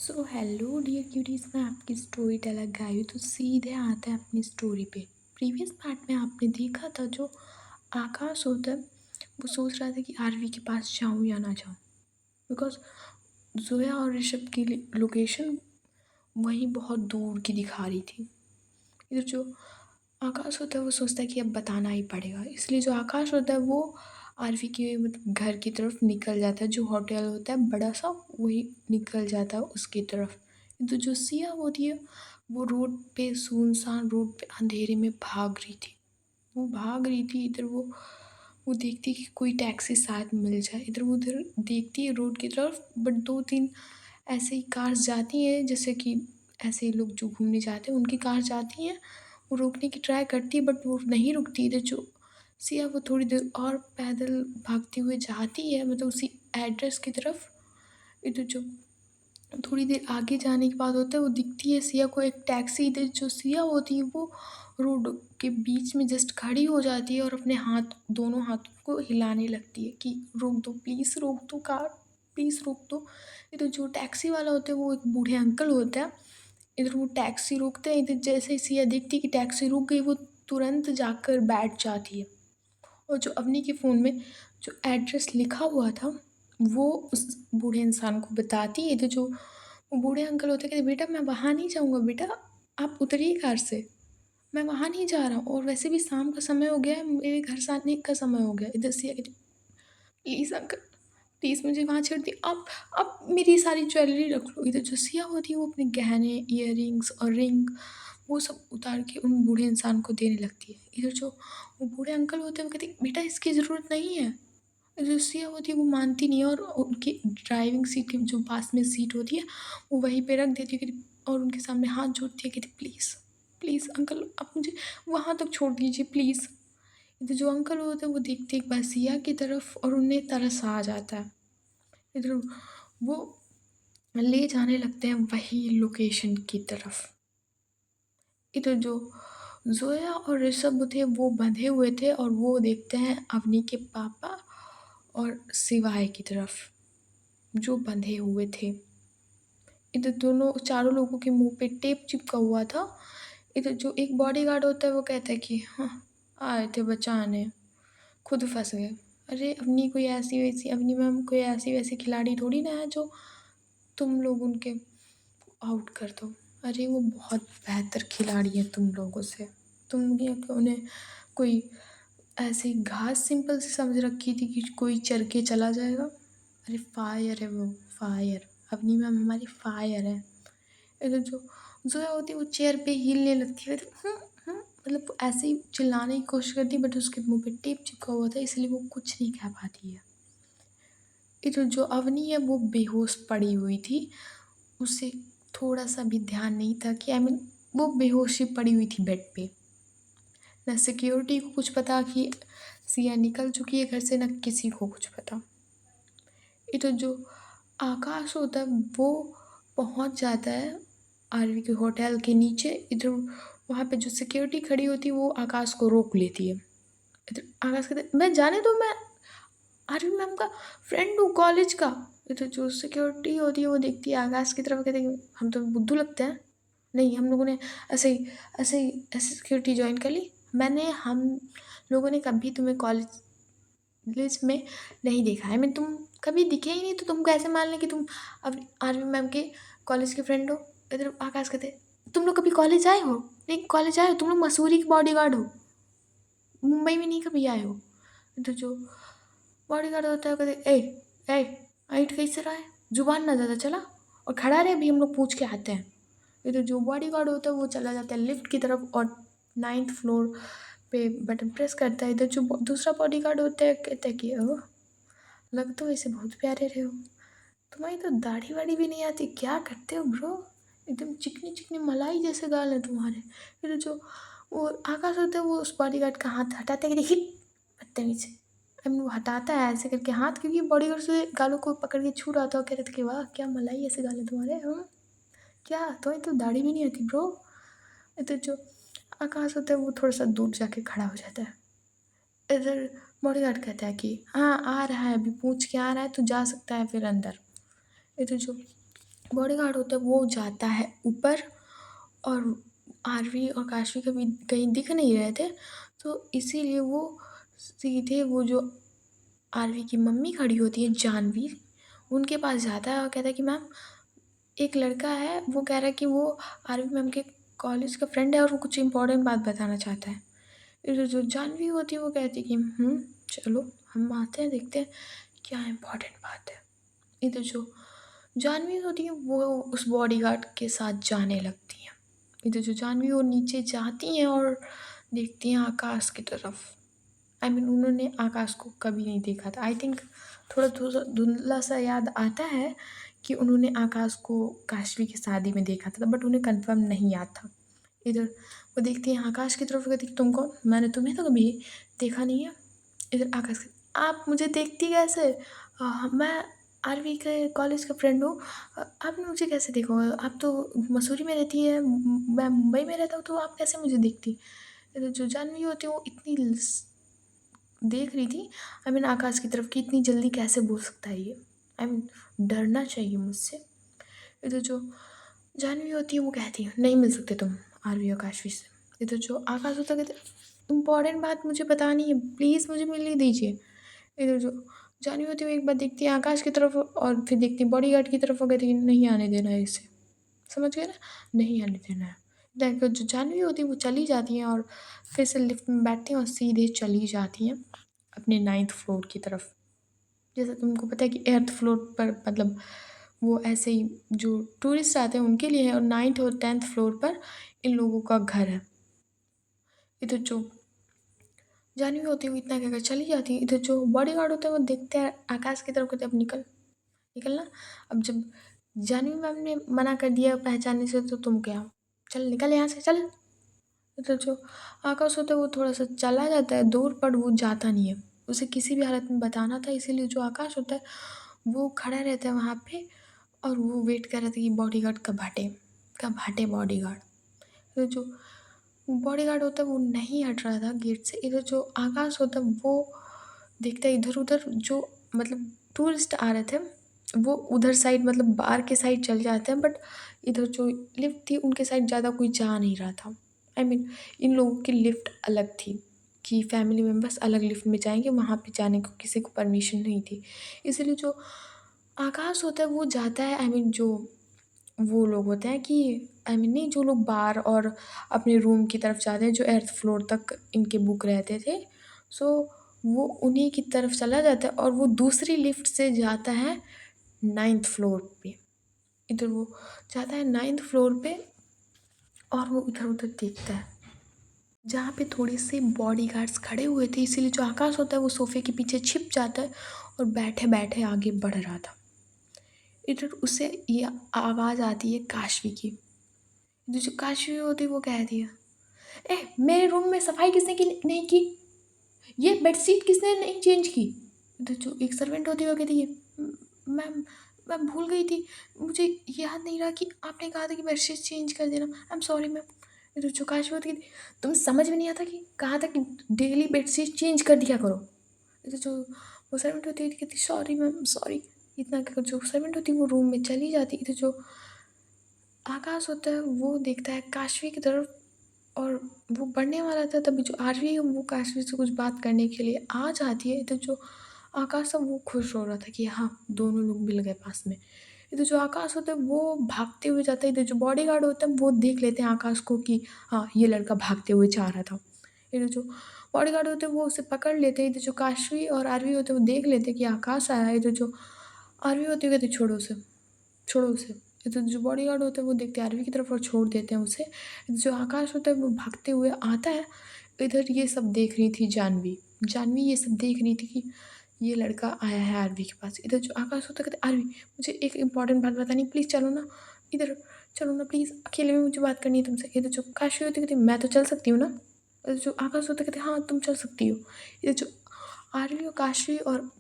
So hello dear cuties, मैं आपकी story teller गाई तो सीधे आते हैं अपनी स्टोरी पे। प्रीवियस पार्ट में आपने देखा था जो आकाश होता है वो सोच रहा था कि आरवी के पास जाऊँ या ना जाऊँ, बिकॉज जोया और ऋषभ की लोकेशन वहीं बहुत दूर की दिखा रही थी। इधर जो आकाश होता है वो सोचता है कि अब बताना ही पड़ेगा, इसलिए जो आकाश होता है वो आरवी के मतलब घर की तरफ निकल जाता है। जो होटल होता है बड़ा सा वही निकल जाता है उसकी तरफ। तो जो सिया होती है वो रोड पे, सुनसान रोड पे अंधेरे में भाग रही थी। वो भाग रही थी, इधर वो देखती कि कोई टैक्सी शायद मिल जाए। इधर वो उधर देखती है रोड की तरफ, बट दो तीन ऐसे ही कार्स जाती हैं, जैसे कि ऐसे ही लोग जो घूमने जाते हैं उनकी कार जाती हैं। वो रोकने की ट्राई करती है बट वो नहीं रुकती। इधर जो सिया वो थोड़ी देर और पैदल भागते हुए जाती है, मतलब उसी एड्रेस की तरफ। इधर जो थोड़ी देर आगे जाने के बाद होता है वो दिखती है सिया को एक टैक्सी। इधर जो सिया होती है वो रोड के बीच में जस्ट खड़ी हो जाती है और अपने हाथ, दोनों हाथों को हिलाने लगती है कि रोक दो प्लीज़, रोक दो कार, प्लीज़ रोक दो। इधर जो टैक्सी वाला होता है वो एक बूढ़े अंकल होता है। इधर वो टैक्सी रोकते हैं। इधर जैसे ही सिया देखती है कि टैक्सी रुक गई, वो तुरंत जाकर बैठ जाती है। और जो अवनी के फ़ोन में जो एड्रेस लिखा हुआ था वो उस बूढ़े इंसान को बताती है। तो जो वो बूढ़े अंकल होते हैं, कहते बेटा मैं वहाँ नहीं जाऊँगा, बेटा आप उतरिए कार से, मैं वहाँ नहीं जा रहा हूँ, और वैसे भी शाम का समय हो गया है, मेरे घर से आने का समय हो गया। इधर से कहती प्लीज़ अंकल, प्लीज़ मुझे वहाँ छोड़ दिए, आप मेरी सारी ज्वेलरी रख लो। इधर जो सिया होती है वो अपने गहने, ईयररिंग्स और रिंग वो सब उतार के उन बूढ़े इंसान को देने लगती है। इधर जो वो बूढ़े अंकल होते हैं वो कहते हैं बेटा इसकी ज़रूरत नहीं है। जो सिया होती है वो मानती नहीं है और उनकी ड्राइविंग सीट के जो पास में सीट होती है वो वहीं पे रख देती है। कहती और उनके सामने हाथ जोड़ती है, कहती प्लीज़, प्लीज़ अंकल आप मुझे वहाँ तक छोड़ दीजिए प्लीज़। इधर जो अंकल होते हैं वो देखते एक बार सिया की तरफ और उन्हें तरस आ जाता है। इधर वो ले जाने लगते हैं वही लोकेशन की तरफ। इधर जो ज़ोया और ऋषभ थे वो बंधे हुए थे और वो देखते हैं अवनी के पापा और सिवाय की तरफ जो बंधे हुए थे। इधर दोनों चारों लोगों के मुंह पे टेप चिपका हुआ था। इधर जो एक बॉडीगार्ड होता है वो कहता है कि हाँ आए थे बचाने, खुद फंस गए। अरे अवनी कोई ऐसी वैसी, अवनी मैम कोई ऐसी वैसी खिलाड़ी थोड़ी ना है जो तुम लोग उनके आउट कर दो। अरे वो बहुत बेहतर खिलाड़ी है तुम लोगों से। तुमने उन्हें कोई ऐसी घास सिंपल सी समझ रखी थी कि कोई चर के चला जाएगा। अरे फायर है वो, फायर, अपनी मैम हमारी फायर है। इधर जो जोया होती है वो चेयर पे हिलने लगती है, तो मतलब वो ऐसे ही चिल्लाने की कोशिश करती है बट उसके मुंह पे टेप चिपका हुआ था इसलिए वो कुछ नहीं कह पाती है। इधर जो अवनी है वो बेहोश पड़ी हुई थी, उसे थोड़ा सा भी ध्यान नहीं था कि वो बेहोशी पड़ी हुई थी बेड पे। न सिक्योरिटी को कुछ पता कि सिया निकल चुकी है घर से, न किसी को कुछ पता। इधर जो आकाश होता है वो पहुंच जाता है आरवी के होटल के नीचे। इधर वहाँ पे जो सिक्योरिटी खड़ी होती है वो आकाश को रोक लेती है। इधर आकाश कहते मैं जाने दो, मैं आरवी मैम का फ्रेंड हूँ कॉलेज का। इधर जो सिक्योरिटी होती है वो देखती है आकाश की तरफ, कहते हैं हम तो बुद्धू लगते हैं, नहीं हम लोगों ने ऐसे सिक्योरिटी ज्वाइन कर ली, हम लोगों ने कभी तुम्हें कॉलेज में नहीं देखा है। तुम कभी दिखे ही नहीं तो तुमको ऐसे मान लें कि तुम अब आरवी मैम के कॉलेज के फ्रेंड हो। इधर आकाश कहते तुम लोग कभी कॉलेज आए हो? नहीं कॉलेज आए हो? तुम लोग मसूरी के बॉडीगार्ड हो, मुंबई में नहीं कभी आए हो। इधर जो बॉडीगार्ड होता है कहते ए हाइट कैसे रहा है, जुबान ना ज़्यादा चला और खड़ा रहे, अभी हम लोग पूछ के आते हैं। इधर जो बॉडीगार्ड होता है वो चला जाता है लिफ्ट की तरफ और 9th फ्लोर पे बटन प्रेस करता है। इधर जो दूसरा बॉडीगार्ड होता है कहता है कि ओह लग तो वैसे बहुत प्यारे रहे हो, तुम्हारी तो दाढ़ी वाड़ी भी नहीं आती, क्या करते हो ब्रो, एकदम चिकनी चिकनी मलाई जैसे गाल है तुम्हारे। फिर जो वो आकाश होता है वो उस बॉडीगार्ड का हाथ हटाता है कि देखिए बदतमीज, वो हटाता है ऐसे करके हाथ, क्योंकि बॉडीगार्ड से गालों को पकड़ के छू रहा था और कह रहे थे कि वाह क्या मलाई ऐसे गाल है तुम्हारे, क्या तुम्हें तो दाढ़ी भी नहीं आती ब्रो। इधर जो आकाश होता है वो थोड़ा सा दूर जाके खड़ा हो जाता है। इधर बॉडीगार्ड कहता है कि हाँ आ रहा है, अभी पूछ के आ रहा है तो जा सकता है फिर अंदर। इधर जो बॉडीगार्ड होता है वो जाता है ऊपर, और आरवी और काशवी कभी कहीं दिख नहीं रहे थे, तो इसीलिए वो सीधे वो जो आरवी की मम्मी खड़ी होती है जानवी, उनके पास जाता है और कहता है कि मैम, एक लड़का है, वो कह रहा है कि वो आरवी मैम के कॉलेज का फ्रेंड है और वो कुछ इम्पोर्टेंट बात बताना चाहता है। फिर जो जानवी होती है वो कहती है कि चलो हम आते हैं, देखते हैं क्या इम्पोर्टेंट बात है। इधर जो जानवी होती है वो उस बॉडीगार्ड के साथ जाने लगती हैं। इधर जो जानवी वो नीचे जाती हैं और देखती हैं आकाश की तरफ। उन्होंने आकाश को कभी नहीं देखा था। आई थिंक थोड़ा थोड़ा धुंधला सा याद आता है कि उन्होंने आकाश को काशवी की शादी में देखा था, बट उन्हें कंफर्म नहीं याद था। इधर वो देखती है आकाश की तरफ, कहती तुम कौन, मैंने तुम्हें तो कभी देखा नहीं है। इधर आकाश आप मुझे देखती कैसे, मैं आरवी के कॉलेज का फ्रेंड हूँ। आपने मुझे कैसे देखा होगा? आप तो मसूरी में रहती है, मैं मुंबई में रहता हूँ, तो आप कैसे मुझे देखती। इधर जो जानवी होती है वो इतनी देख रही थी आकाश की तरफ, कि इतनी जल्दी कैसे बोल सकता है ये। डरना चाहिए मुझसे। इधर जो जानवी होती है वो कहती है नहीं मिल सकते तुम आरवी और काशवी से। इधर जो आकाश होता है कहते इम्पॉर्टेंट बात मुझे बतानी है, प्लीज़ मुझे मिलने दीजिए। इधर जो जानवी होती है वो एक बार देखती है आकाश की तरफ और फिर देखती है बॉडीगार्ड की तरफ और कहती है नहीं आने देना है इसे। समझ गए ना? नहीं आने देना है। देखो जो जानवी होती है वो चली जाती हैं और फिर से लिफ्ट में बैठती हैं और सीधे चली जाती हैं अपने 9th फ्लोर की तरफ। जैसे तुमको पता है कि 8th फ्लोर पर मतलब वो ऐसे ही जो टूरिस्ट आते हैं उनके लिए है, और 9th और 10th फ्लोर पर इन लोगों का घर है। इधर जो जानवी होती है वो इतना कहकर चली जाती है। इधर जो बॉडीगार्ड होता है वो देखते हैं आकाश की तरफ, कहते हैं अब निकलना। अब जब जानवी मैम ने मना कर दिया पहचानने से, तो तुम क्या, चल निकल यहाँ से चल। तो जो आकाश होता है वो थोड़ा सा चला जाता है दूर, पर वो जाता नहीं है, उसे किसी भी हालत में बताना था, इसीलिए जो आकाश होता है वो खड़ा रहता है वहाँ पे और वो वेट कर रहा था कि बॉडीगार्ड कब हटे बॉडीगार्ड। तो जो बॉडीगार्ड होता है वो नहीं हट रहा था गेट से। इधर जो आकाश होता है वो देखता है इधर उधर, जो मतलब टूरिस्ट आ रहे थे वो उधर साइड मतलब बाहर के साइड चले जाते हैं, बट इधर जो लिफ्ट थी उनके साइड ज़्यादा कोई जा नहीं रहा था। इन लोगों की लिफ्ट अलग थी कि फैमिली मेम्बर्स अलग लिफ्ट में जाएंगे, वहाँ पे जाने को किसी को परमिशन नहीं थी। इसलिए जो आकाश होता है वो जाता है, जो वो लोग होते हैं कि नहीं, जो लोग बार और अपने रूम की तरफ जाते हैं जो 8th फ्लोर तक इनके बुक रहते थे, सो वो उन्हीं की तरफ चला जाता है और वो दूसरी लिफ्ट से जाता है 9th फ्लोर पे। इधर वो जाता है 9th फ्लोर पे और वो इधर उधर देखता है जहाँ पे थोड़े से बॉडीगार्ड्स खड़े हुए थे, इसीलिए जो आकाश होता है वो सोफे के पीछे छिप जाता है और बैठे बैठे आगे बढ़ रहा था। इधर उसे ये आवाज़ आती है काशवी की। इधर जो काशवी होती है वो कहती है मेरे रूम में सफाई किसने की नहीं की, ये बेडशीट किसने नहीं चेंज की। इधर जो एक सर्वेंट होती है वो कहती है मैम, मैं भूल गई थी, मुझे याद नहीं रहा कि आपने कहा था कि बेडशीट चेंज कर देना, आई एम सॉरी मैम। इधर जो काशवी होती है तुम्हें समझ में नहीं आता कि कहा था कि डेली बेडशीट चेंज कर दिया करो। इधर जो वो सर्वेंट होती है कहती सॉरी मैम सॉरी। इतना कहकर जो सर्वेंट होती है वो रूम में चली जाती। इधर जो आकाश होता है वो देखता है काशवी की तरफ और वो बढ़ने वाला था, तभी जो आरवी है वो काशवी से कुछ बात करने के लिए आ जाती है। तो जो आकाश था वो खुश हो रहा था कि हाँ दोनों लोग मिल गए पास में। इधर जो आकाश होता है वो भागते हुए जाता है। इधर जो बॉडीगार्ड होता है वो देख लेते हैं आकाश को कि हाँ ये लड़का भागते हुए जा रहा था। इधर जो बॉडीगार्ड होते हैं वो उसे पकड़ लेते हैं। इधर जो काशवी और आरवी होते हैं वो देख लेते हैं कि आकाश आया है। इधर जो आरवी होती है कहते छोड़ो उसे, छोड़ो उसे। ये तो जो बॉडीगार्ड होते हैं वो देखते हैं आरवी की तरफ और छोड़ देते हैं उसे। जो आकाश होता है वो भागते हुए आता है। इधर ये सब देख रही थी जानवी। जानवी ये सब देख रही थी कि ये लड़का आया है आरवी के पास। इधर जो आकाश होता है कहते आरवी मुझे एक इम्पॉर्टेंट बात बतानी, प्लीज़ चलो ना इधर, चलो ना प्लीज़, अकेले में मुझे बात करनी है तुमसे। इधर जो काशवी होती कहती मैं तो चल सकती हूँ ना। इधर जो आकाश होता कहते हाँ तुम चल सकती हो। इधर जो आरवी और काशवी और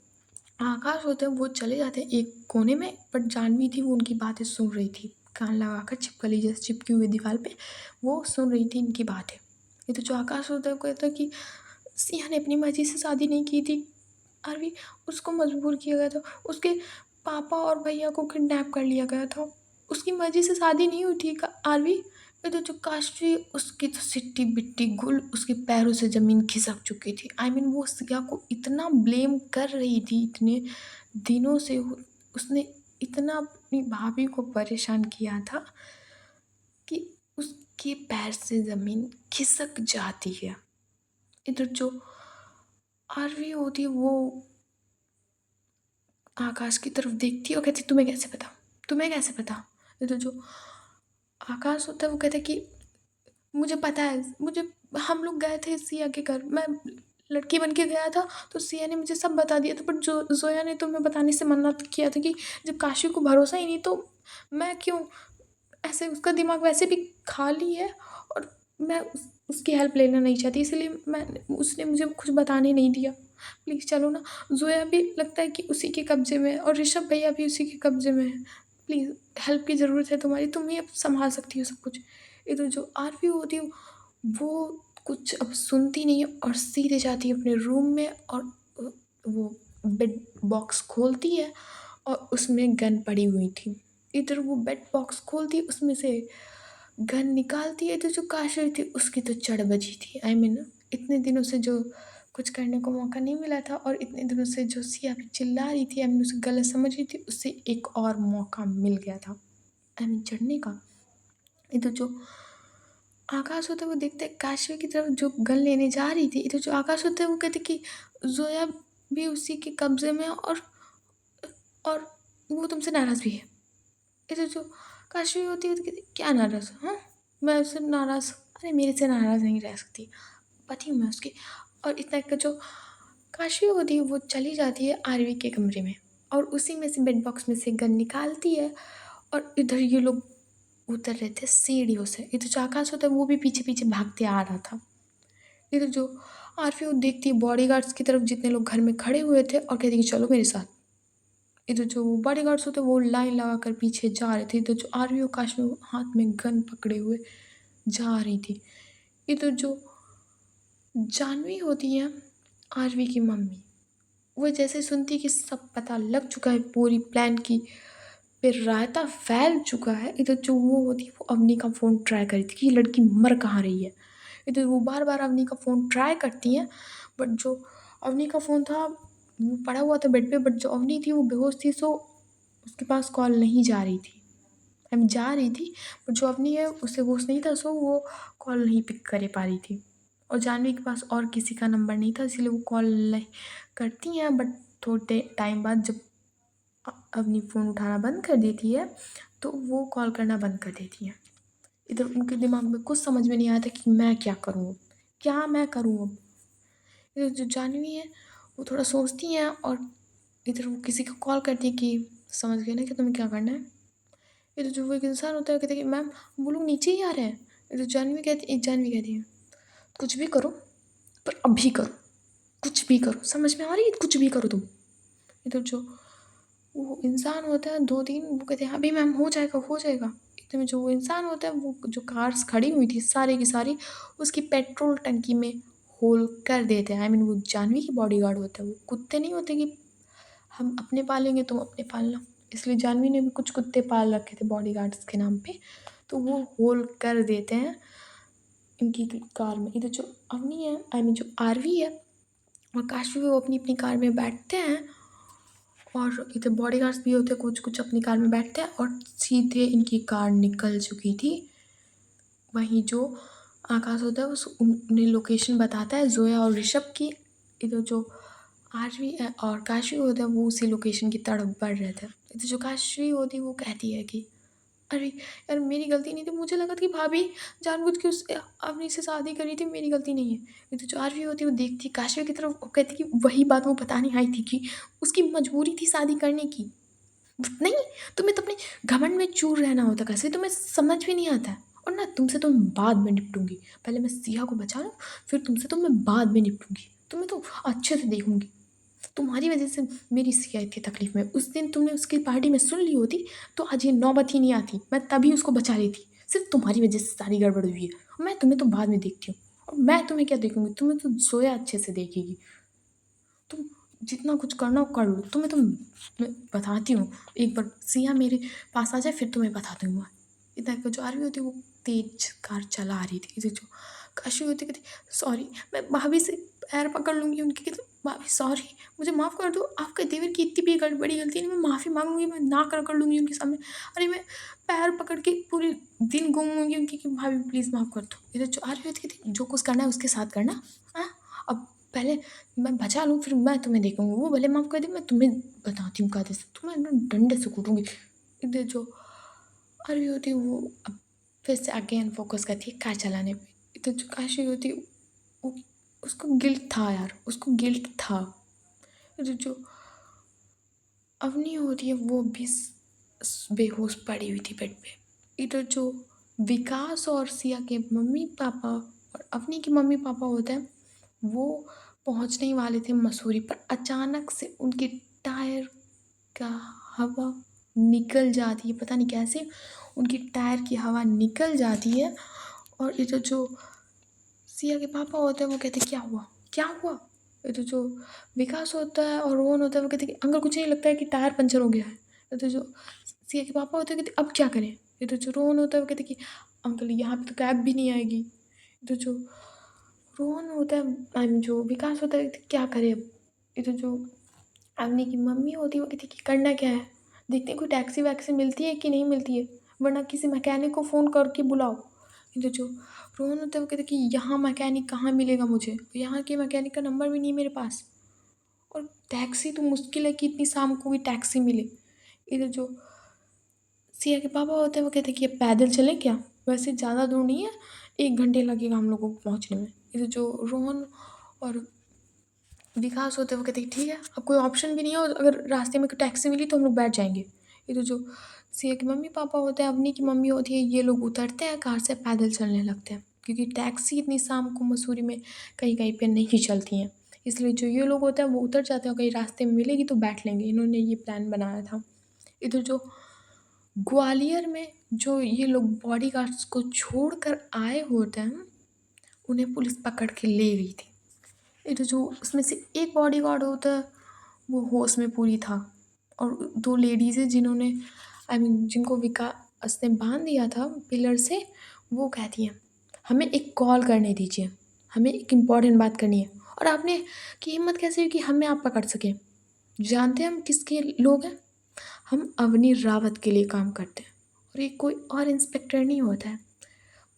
आकाश होते हैं वो चले जाते हैं एक कोने में, बट जानवी थी वो उनकी बातें सुन रही थी, कान लगाकर छिपकली जैसे चिपकी हुई दीवार पे वो सुन रही थी इनकी बातें। ये तो जो आकाश होता है वो कहता है कि सिया ने अपनी मर्जी से शादी नहीं की थी अरवी, उसको मजबूर किया गया था, उसके पापा और भैया को किडनैप कर लिया गया था। उसकी मर्ज़ी से शादी नहीं हुई थी आरवी। ये तो जो काशवी उसकी तो सिट्टी-बिट्टी गुल उसके पैरों से ज़मीन खिसक चुकी थी। आई मीन वो सिया को इतना ब्लेम कर रही थी इतने दिनों से वो उसने इतना अपनी भाभी को परेशान किया था कि उसके पैर से ज़मीन खिसक जाती है। इधर जो आरवी होती है वो आकाश की तरफ देखती है और कहती तुम्हें कैसे पता? तुम्हें कैसे पता? इधर जो आकाश होता है वो कहता है कि मुझे पता है, मुझे हम लोग गए थे सिया के घर, मैं लड़की बन के गया था तो सिया ने मुझे सब बता दिया था, बट जो ज़ोया ने तो हमें बताने से मना किया था कि जब काशी को भरोसा ही नहीं तो मैं क्यों, ऐसे उसका दिमाग वैसे भी खाली है और मैं उसकी हेल्प लेना नहीं चाहती, इसलिए मैं उसने मुझे कुछ बताने नहीं दिया। प्लीज़ चलो ना, ज़ोया भी लगता है कि उसी के कब्ज़े में है और ऋषभ भैया भी उसी के कब्ज़े में है। प्लीज़ हेल्प की ज़रूरत है तुम्हारी, तुम ही अब सँभाल सकती हो सब कुछ। इधर जो आरती होती है वो कुछ अब सुनती नहीं है और सीधे जाती है अपने रूम में और वो बेड बॉक्स खोलती है और उसमें गन पड़ी हुई थी। इधर वो बेड बॉक्स खोलती है उसमें से गन निकालती है तो जो काशवी थी उसकी तो चढ़ बजी थी। आई मीन इतने दिनों से जो कुछ करने को मौका नहीं मिला था और इतने दिनों से जो सिया पे चिल्ला रही थी, आई मीन उसे गलत समझ रही थी, उससे एक और मौका मिल गया था आई मीन चढ़ने का। इधर जो आकाश होता है वो देखता है काशवी की तरफ जो गन लेने जा रही थी, इधर जो आकाश होता है वो कहते कि जोया भी उसी के कब्जे में है और वो तुमसे नाराज़ भी है। इधर जो काशवी होती है वो कहती क्या नाराज़, हाँ मैं उससे नाराज़, अरे मेरे से नाराज़ नहीं रह सकती, पति हूँ मैं उसकी। और इतना का जो काशवी होती है वो चली जाती है आरवी के कमरे में और उसी में से बेड बॉक्स में से गन निकालती है और इधर ये लोग उतर रहे थे सीढ़ियों से। इधर जो आकाश होता है वो भी पीछे पीछे भागते आ रहा था। इधर जो आरवी वो देखती है बॉडीगार्ड्स की तरफ जितने लोग घर में खड़े हुए थे और कहती कि चलो मेरे साथ। इधर जो बॉडीगार्ड्स होते वो लाइन लगा कर पीछे जा रहे थे। इधर जो आरवी और काशवी हाथ में गन पकड़े हुए जा रही थी। इधर जो जानवी होती है आरवी की मम्मी, वो जैसे सुनती कि सब पता लग चुका है पूरी प्लान की, फिर रायता फैल चुका है। इधर जो वो होती है वो अवनी का फ़ोन ट्राई करी थी कि ये लड़की मर कहाँ रही है। इधर वो बार बार अवनी का फ़ोन ट्राई करती हैं, बट जो अवनी का फ़ोन था वो पड़ा हुआ था बेड पे, बट जो अवनी थी वो बेहोश थी, सो उसके पास कॉल नहीं जा रही थी। आई मीन जा रही थी, बट जो अवनी है उसे होश नहीं था, सो वो कॉल नहीं पिक कर पा रही थी। और जानवी के पास और किसी का नंबर नहीं था, इसलिए वो कॉल नहीं करती हैं। बट थोड़े टाइम बाद जब अपनी फ़ोन उठाना बंद कर देती है तो वो कॉल करना बंद कर देती हैं। इधर उनके दिमाग में कुछ समझ में नहीं आता कि मैं क्या करूँ अब? क्या मैं करूँ अब? इधर जो जानवी है वो थोड़ा सोचती हैं और इधर वो किसी को कॉल करती है कि समझ गए ना कि तुम्हें क्या करना है? इधर जो वो एक इंसान होता है कहता है कि मैम वो लोग नीचे ही आ रहे हैं। इधर जानवी कहती है कुछ भी करो पर अभी करो, कुछ भी करो, समझ में आ रही है? कुछ भी करो तुम। इधर जो वो इंसान होता है 2-3 वो कहते हैं अभी मैम हो जाएगा, हो जाएगा। इतने में जो वो इंसान होता है वो जो कार्स खड़ी हुई थी सारी की सारी उसकी पेट्रोल टंकी में होल कर देते हैं। आई मीन वो जानवी की बॉडीगार्ड होता है, वो कुत्ते नहीं होते कि हम अपने पालेंगे तुम अपने पालना। इसलिए जानवी ने भी कुछ कुत्ते पाल रखे थे बॉडीगार्ड्स के नाम पे, तो वो होल कर देते हैं इनकी कार में। इधर जो अवनी है आई मीन जो आरवी है और काशवी वो अपनी-अपनी कार में बैठते हैं और इधर बॉडीगार्ड्स भी होते हैं कुछ-कुछ अपनी कार में बैठते हैं और सीधे इनकी कार निकल चुकी थी। वहीं जो आकाश होता है उन्हें लोकेशन बताता है ज़ोया और ऋषभ की। इधर जो आरवी और काशवी होता है वो उसी लोकेशन की तरफ बढ़ रहे थे। इधर जो काशवी होती है वो कहती है कि अरे यार मेरी गलती नहीं थी, मुझे लगा था कि भाभी जानबूझ के उस अवनी से शादी करी थी, मेरी गलती नहीं है। ये तो जो आरवी होती है वो देखती काशवी की तरफ, वो कहती कि वही बात वो बताने आई थी कि उसकी मजबूरी थी शादी करने की। नहीं, तुम्हें तो अपने घमंड में चूर रहना होता, कैसे तुम्हें समझ भी नहीं आता है। और ना तुमसे तो मैं बाद में निपटूंगी, पहले मैं सिया को बचा लूँ, फिर तुमसे तो मैं बाद में निपटूंगी, तुम्हें तो अच्छे से देखूंगी। तुम्हारी वजह से मेरी सिया इतनी तकलीफ में, उस दिन तुमने उसकी पार्टी में सुन ली होती तो आज ये नौबत ही नहीं आती, मैं तभी उसको बचा लेती। सिर्फ तुम्हारी वजह से सारी गड़बड़ हुई है। और मैं तुम्हें तो बाद में देखती हूँ, और मैं तुम्हें क्या देखूंगी, तुम्हें तो सोया अच्छे से देखेगी। तुम जितना कुछ करना हो कर लो, तुम्हें तो मैं बताती हूँ। एक बार सिया मेरे पास आ जाए फिर तुम्हें बताती हूँ मैं। इतना कि जो आरवी होती है वो तेज कार चला रही थी, इधर जो काशी होती कहती सॉरी, मैं भाभी से पैर पकड़ लूँगी उनकी, कहती भाभी सॉरी, मुझे माफ़ कर दो, आपके देवर की इतनी भी बड़ी गलती नहीं, मैं माफ़ी मांगूंगी, मैं नाक रगड़ लूँगी उनके सामने। अरे मैं पैर पकड़ के पूरे दिन घूमूंगी उनकी कि भाभी प्लीज़ माफ़ कर दो। इधर जो आरवी होती कहती जो कुछ करना है उसके साथ करना। हाँ, अब पहले मैं बचा लूँ फिर मैं तुम्हें देखूँगी, वो भले माफ़ कर दे, मैं तुम्हें बताती हूँ कायदे से, तुम्हें ना डंडे से कूटूँगी। इधर जो अरबी होती है वो अब फिर से अगेन फोकस करती है कार चलाने पे। इधर जो काशी होती है वो उसको गिल्ट था यार, उसको गिल्ट था। इधर जो अवनी होती है वो भी बेहोश पड़ी हुई थी बेड पे। इधर जो विकास और सिया के मम्मी पापा और अवनी के मम्मी पापा होते हैं वो पहुंचने ही वाले थे मसूरी पर, अचानक से उनके टायर का हवा निकल जाती है, पता नहीं कैसे उनकी टायर की हवा निकल जाती है। और इधर जो सिया के पापा होते हैं वो कहते क्या हुआ क्या हुआ। इधर जो विकास होता है और रोहन होता है वो कहते कि अंकल कुछ नहीं, लगता है कि टायर पंचर हो गया है। इधर जो सिया के पापा होते हैं कहते अब क्या करें। इधर जो रोहन होता है वो कहते कि अंकल यहाँ पे तो कैब भी नहीं आएगी। इधर जो रोहन होता है जो विकास होता है क्या करे अब। इधर जो अवनी की मम्मी होती है वो कहती कि करना क्या है, देखते हैं कोई टैक्सी वैक्सी मिलती है कि नहीं मिलती है, वरना किसी मैकेनिक को फ़ोन करके बुलाओ। इधर जो रोहन होता है वो कहते कि यहाँ मैकेनिक कहाँ मिलेगा मुझे, यहाँ के मैकेनिक का नंबर भी नहीं मेरे पास, और टैक्सी तो मुश्किल है कि इतनी शाम को भी टैक्सी मिले। इधर जो सिया के पापा होते हैं वो कहते हैं कि अब पैदल चलें क्या, वैसे ज़्यादा दूर नहीं है, 1 घंटे लगेगा हम लोगों को पहुँचने में। इधर जो रोहन और विकास होते हैं वो कहते हैं ठीक है, अब कोई ऑप्शन भी नहीं है और अगर रास्ते में कोई टैक्सी मिली तो हम लोग बैठ जाएंगे। इधर जो सिया के मम्मी पापा होते हैं, अवनी की मम्मी होती है, ये लोग उतरते हैं कार से, पैदल चलने लगते हैं क्योंकि टैक्सी इतनी शाम को मसूरी में कहीं कहीं पे नहीं चलती हैं। इसलिए जो ये लोग होते हैं वो उतर जाते हैं और कहीं रास्ते में मिलेगी तो बैठ लेंगे, इन्होंने ये प्लान बनाया था। इधर जो ग्वालियर में जो ये लोग बॉडी गार्ड्स को छोड़ कर आए होते हैं उन्हें पुलिस पकड़ के ले गई थी। इधर जो उसमें से एक बॉडीगार्ड होता है वो होश में पूरी था, और 2 लेडीज़ हैं जिन्होंने आई मीन जिनको विकास ने बांध दिया था पिलर से, वो कहती हैं हमें एक कॉल करने दीजिए, हमें एक इम्पॉर्टेंट बात करनी है। और आपने की हिम्मत कैसे हुई कि हमें आप पकड़ सकें, जानते हैं हम किसके लोग हैं, हम अवनी रावत के लिए काम करते हैं, और ये कोई और इंस्पेक्टर नहीं होता है,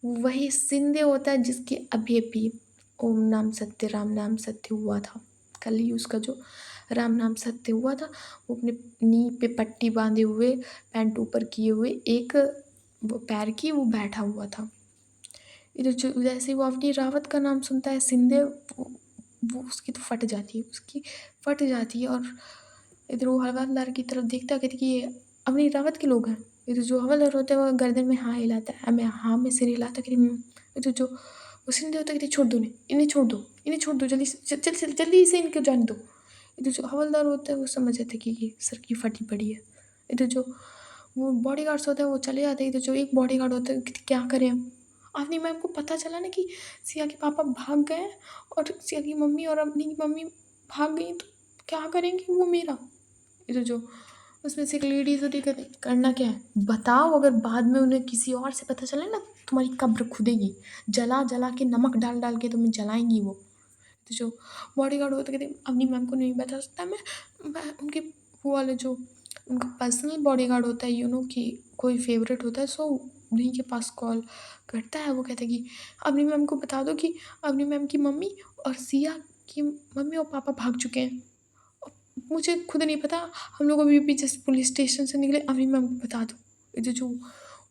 वही सिंधे होता है जिसकी अभी अभी ओम नाम सत्य राम नाम सत्य हुआ था, कल ही उसका जो राम नाम सत्य हुआ था, वो अपने नी पे पट्टी बांधे हुए पैंट ऊपर किए हुए एक वो पैर की वो बैठा हुआ था। इधर जो जैसे ही वो अवनी रावत का नाम सुनता है सिंधे, वो उसकी तो फट जाती है, उसकी फट जाती है। और इधर वो हवलदार की तरफ देखता है कहती कि ये अवनी रावत के लोग हैं। इधर जो हवलदार होता है वो गर्दन में हाँ हिलाता है, मैं हाँ में सिर हिलाता कहती इधर जो वो सिंधे होता है कहती छोड़ दो इन्हें छोड़ दो, इन्हें छोड़ दो, जल्दी से जल्दी से इनको जाने दो। इधर जो हवलदार होता है वो समझ जाता है कि ये सर की फटी पड़ी है। इधर जो वो बॉडी गार्ड्स होते हैं वो चले जाते हैं। इधर जो एक बॉडी गार्ड होता है कहते क्या करें हम। अवनी मैम को पता चला ना कि सिया के पापा भाग गए हैं और सिया की मम्मी और अवनी की मम्मी भाग गई, तो क्या करेंगे वो मेरा। इधर जो उसमें से एक लेडीज होती है कहती करना क्या है बताओ, अगर बाद में उन्हें किसी और से पता चले ना तुम्हारी कब्र खुदेगी, जला जला के नमक डाल डाल के तुम्हें जलाएंगी वो। तो जो बॉडी गार्ड होते कहते अपनी मैम को नहीं बता सकता, मैं उनके वो वाले जो उनका पर्सनल बॉडी गार्ड होता है कि कोई फेवरेट होता है, सो उन्हीं के पास कॉल करता है। वो कहते हैं कि अपनी मैम को बता दो कि अपनी मैम की मम्मी और सिया की मम्मी और पापा भाग चुके हैं, मुझे खुद नहीं पता, हम लोग अभी जस्ट पुलिस स्टेशन से निकले, अभी मैं आपको बता दूँ। इधर जो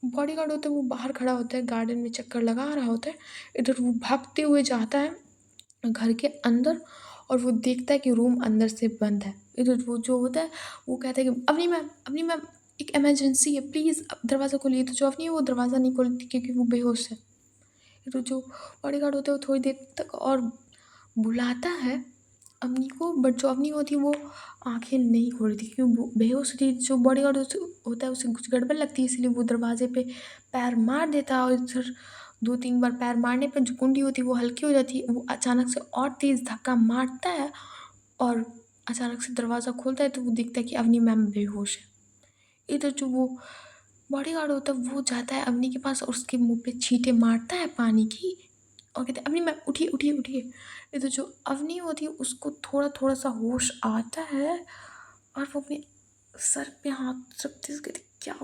बॉडी गार्ड होता है वो बाहर खड़ा होता है, गार्डन में चक्कर लगा रहा होता है। इधर वो भागते हुए जाता है घर के अंदर, और वो देखता है कि रूम अंदर से बंद है। इधर वो जो होता है वो कहता है कि अपनी मैम एक इमरजेंसी है, प्लीज़ दरवाज़ा खोलिए। तो जो अपनी है वो दरवाज़ा नहीं खोलती क्योंकि वो बेहोश है। इधर जो बॉडी गार्ड होता है वो थोड़ी देर तक और बुलाता है अवनी को, बट जो अवनी होती है वो आँखें नहीं खोल रही थी क्योंकि वो बेहोश थी। जो बॉडीगार्ड होता है उसे कुछ गड़बड़ लगती है, इसलिए वो दरवाजे पे पैर मार देता है, और इधर 2-3 बार पैर मारने पर जो कुंडी होती है वो हल्की हो जाती है, वो अचानक से और तेज़ धक्का मारता है और अचानक से दरवाज़ा खोलता है तो वो देखता है कि अवनी मैम बेहोश है। इधर जो वो बॉडीगार्ड होता है वो जाता है अवनी के पास और उसके मुँह पे छींटे मारता है पानी की और कहते हैं, "अवनी मैम उठिए, उठिए, उठिए।" इधर जो अवनी होती है उसको थोड़ा-थोड़ा सा होश आता है और वो अपने सर पे हाथ रखते हुए कहती, क्या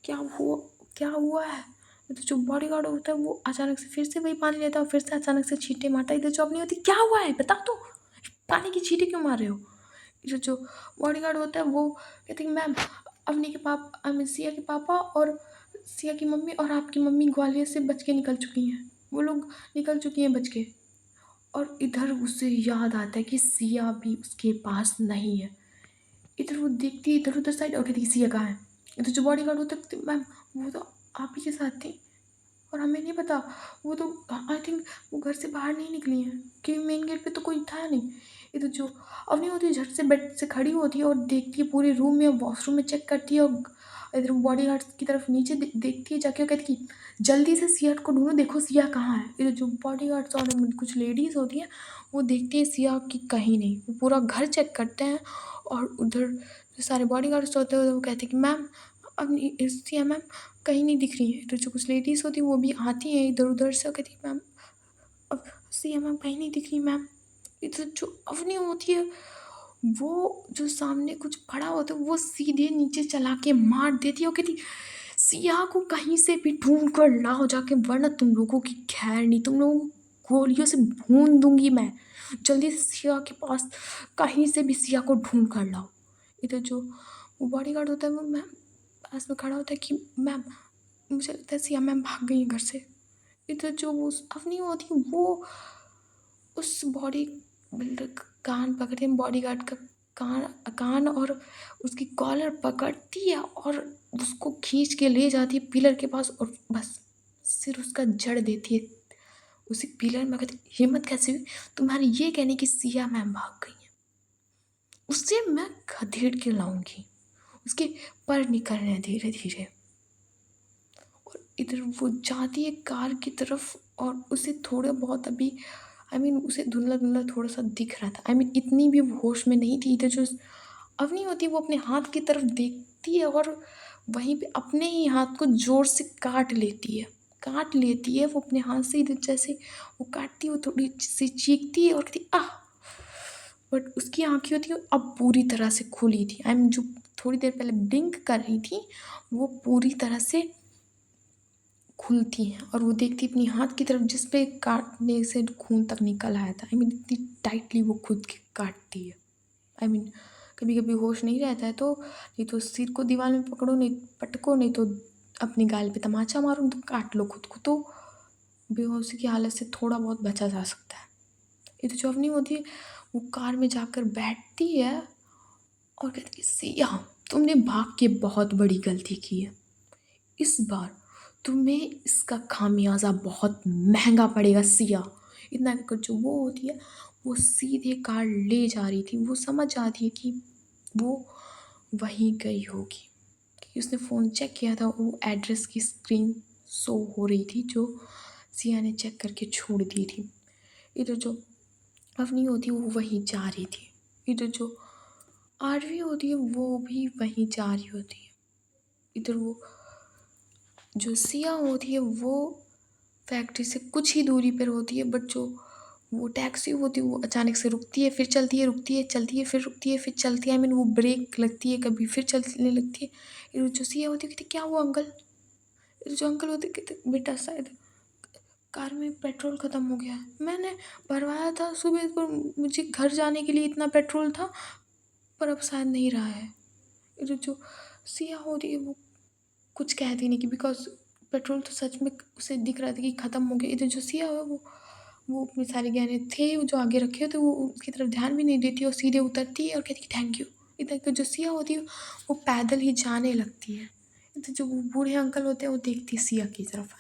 क्या हुआ क्या हुआ है? तो जो बॉडीगार्ड होता है वो अचानक से फिर से वही पानी लेता है और फिर से अचानक से छींटे मारता है। इधर जॉब नहीं होती, क्या हुआ है बता तो, पानी की छींटे क्यों मार रहे हो? इधर जो बॉडीगार्ड होता है वो कहते हैं, मैम अवनी के पापा सिया के पापा और सिया की मम्मी और आपकी मम्मी ग्वालियर से बच के निकल चुकी हैं, वो लोग निकल चुकी हैं बच के। और इधर उसे याद आता है कि सिया भी उसके पास नहीं है। इधर वो देखती है इधर उधर साइड और कहती है सिया कहाँ है? इधर जो बॉडीगार्ड होता है कहते, मैम वो तो आप ही के साथ थी और हमें नहीं पता, वो तो आई थिंक वो घर से बाहर नहीं निकली हैं कि मेन गेट पे तो कोई था नहीं। इधर जो अवनी होती है झट से बेड से खड़ी होती है और देखती है पूरे रूम में, वॉशरूम में चेक करती है और इधर बॉडीगार्ड की तरफ नीचे देखती है जाके और कहती कि जल्दी से सिया को ढूंढो, देखो सिया कहाँ है। इधर जो बॉडीगार्ड्स और कुछ लेडीज़ होती हैं वो देखती है सिया की कहीं नहीं, वो पूरा घर चेक करते हैं और उधर जो सारे बॉडीगार्ड्स होते हैं वो कहते हैं कि मैम अब सिया मैम कहीं नहीं दिख रही है। तो जो कुछ लेडीज़ होती हैं वो भी आती हैं इधर-उधर से और कहती है, मैम अब सिया मैम कहीं नहीं दिख रही मैम। इधर जो अवनी होती है वो जो सामने कुछ पड़ा होता है वो सीधे नीचे चला के मार देती है और कहती, सिया को कहीं से भी ढूँढ कर लाओ जाके वरना तुम लोगों की खैर नहीं, तुम लोगों को गोलियों से भून दूँगी मैं। जल्दी से सिया के पास कहीं से भी सिया को ढूँढ कर लाओ। इधर जो वो बॉडीगार्ड होता है वो मैम पास में खड़ा होता है कि मैम मुझे लगता है सिया मैम भाग गई हैं घर से। इधर जो वो अवनी होती है वो उस बॉडी बिल्डर का कान पकड़ती है, बॉडीगार्ड का कान कान और उसकी कॉलर पकड़ती है और उसको खींच के ले जाती है पिलर के पास और बस सिर उसका जड़ देती है उसी पिलर में। कहती, हिम्मत कैसे हुई तुम्हारी ये कहने की सिया मैम भाग गई हैं, उससे मैं खदेड़ के लाऊंगी। उसके पर निकल रहे हैं धीरे धीरे और इधर वो जाती है कार की तरफ और उसे थोड़ा बहुत अभी उसे धुंधला-धुंधला थोड़ा-सा दिख रहा था। इतनी भी वो होश में नहीं थी। इधर जो अवनी होती है वो अपने हाथ की तरफ देखती है और वहीं पे अपने ही हाथ को ज़ोर से काट लेती है। काट लेती है वो अपने हाथ से इधर जैसे वो काटती है वो थोड़ी-सी चीखती है और कहती है आह! बट उसकी आँखें होती हैं अब पूरी तरह से खुली थी। जो थोड़ी देर पहले ब्लिंक कर रही थी, वो पूरी तरह से खुलती हैं और वो देखती है अपनी हाथ की तरफ जिस पे काटने से खून तक निकल आया था। इतनी टाइटली वो खुद के काटती है। आई मीन कभी-कभी होश नहीं रहता है तो नहीं तो सिर को दीवार में पकड़ो, नहीं पटको, नहीं तो अपने गाल पे तमाचा मारो, नहीं तो काट लो खुद को, तो बेहोशी की हालत से थोड़ा बहुत बचा जा सकता है। ये तो जो अवनी होती है वो कार में जाकर बैठती है और कहती है, सिया तुमने भाग के बहुत बड़ी गलती की है। इस बार तुम्हें इसका खामियाजा बहुत महंगा पड़ेगा सिया। इतना कहकर जो वो होती है वो सीधे कार ले जा रही थी। वो समझ जाती है कि वो वहीं गई होगी क्योंकि उसने फ़ोन चेक किया था, वो एड्रेस की स्क्रीन शो हो रही थी जो सिया ने चेक करके छोड़ दी थी। इधर जो अवनी होती है वो वहीं जा रही थी। इधर जो आरवी होती है वो भी वहीं जा रही होती है। इधर वो जो सिया होती है वो फैक्ट्री से कुछ ही दूरी पर होती है बट जो वो टैक्सी होती है वो अचानक से रुकती है, फिर चलती है, रुकती है, चलती है, फिर रुकती है, फिर चलती है। वो ब्रेक लगती है कभी फिर चलने लगती है। फिर जो सिया होती है कहती क्या हुआ अंकल? फिर जो अंकल होते कहते बेटा शायद कार में पेट्रोल ख़त्म हो गया है। मैंने भरवाया था सुबह को, मुझे घर जाने के लिए इतना पेट्रोल था पर अब शायद नहीं रहा है। फिर जो सिया होती है वो कुछ कहती नहीं कि बिकॉज़ पेट्रोल तो सच में उसे दिख रहा था कि ख़त्म हो गया। इधर जो सिया है वो अपने सारे गहने थे वो जो आगे रखे होते वो उसकी तरफ ध्यान भी नहीं देती और सीधे उतरती है और कहती है थैंक यू। इधर की जो सिया होती है वो पैदल ही जाने लगती है। इधर जो वो बूढ़े अंकल होते हैं वो देखते हैं सिया की तरफ।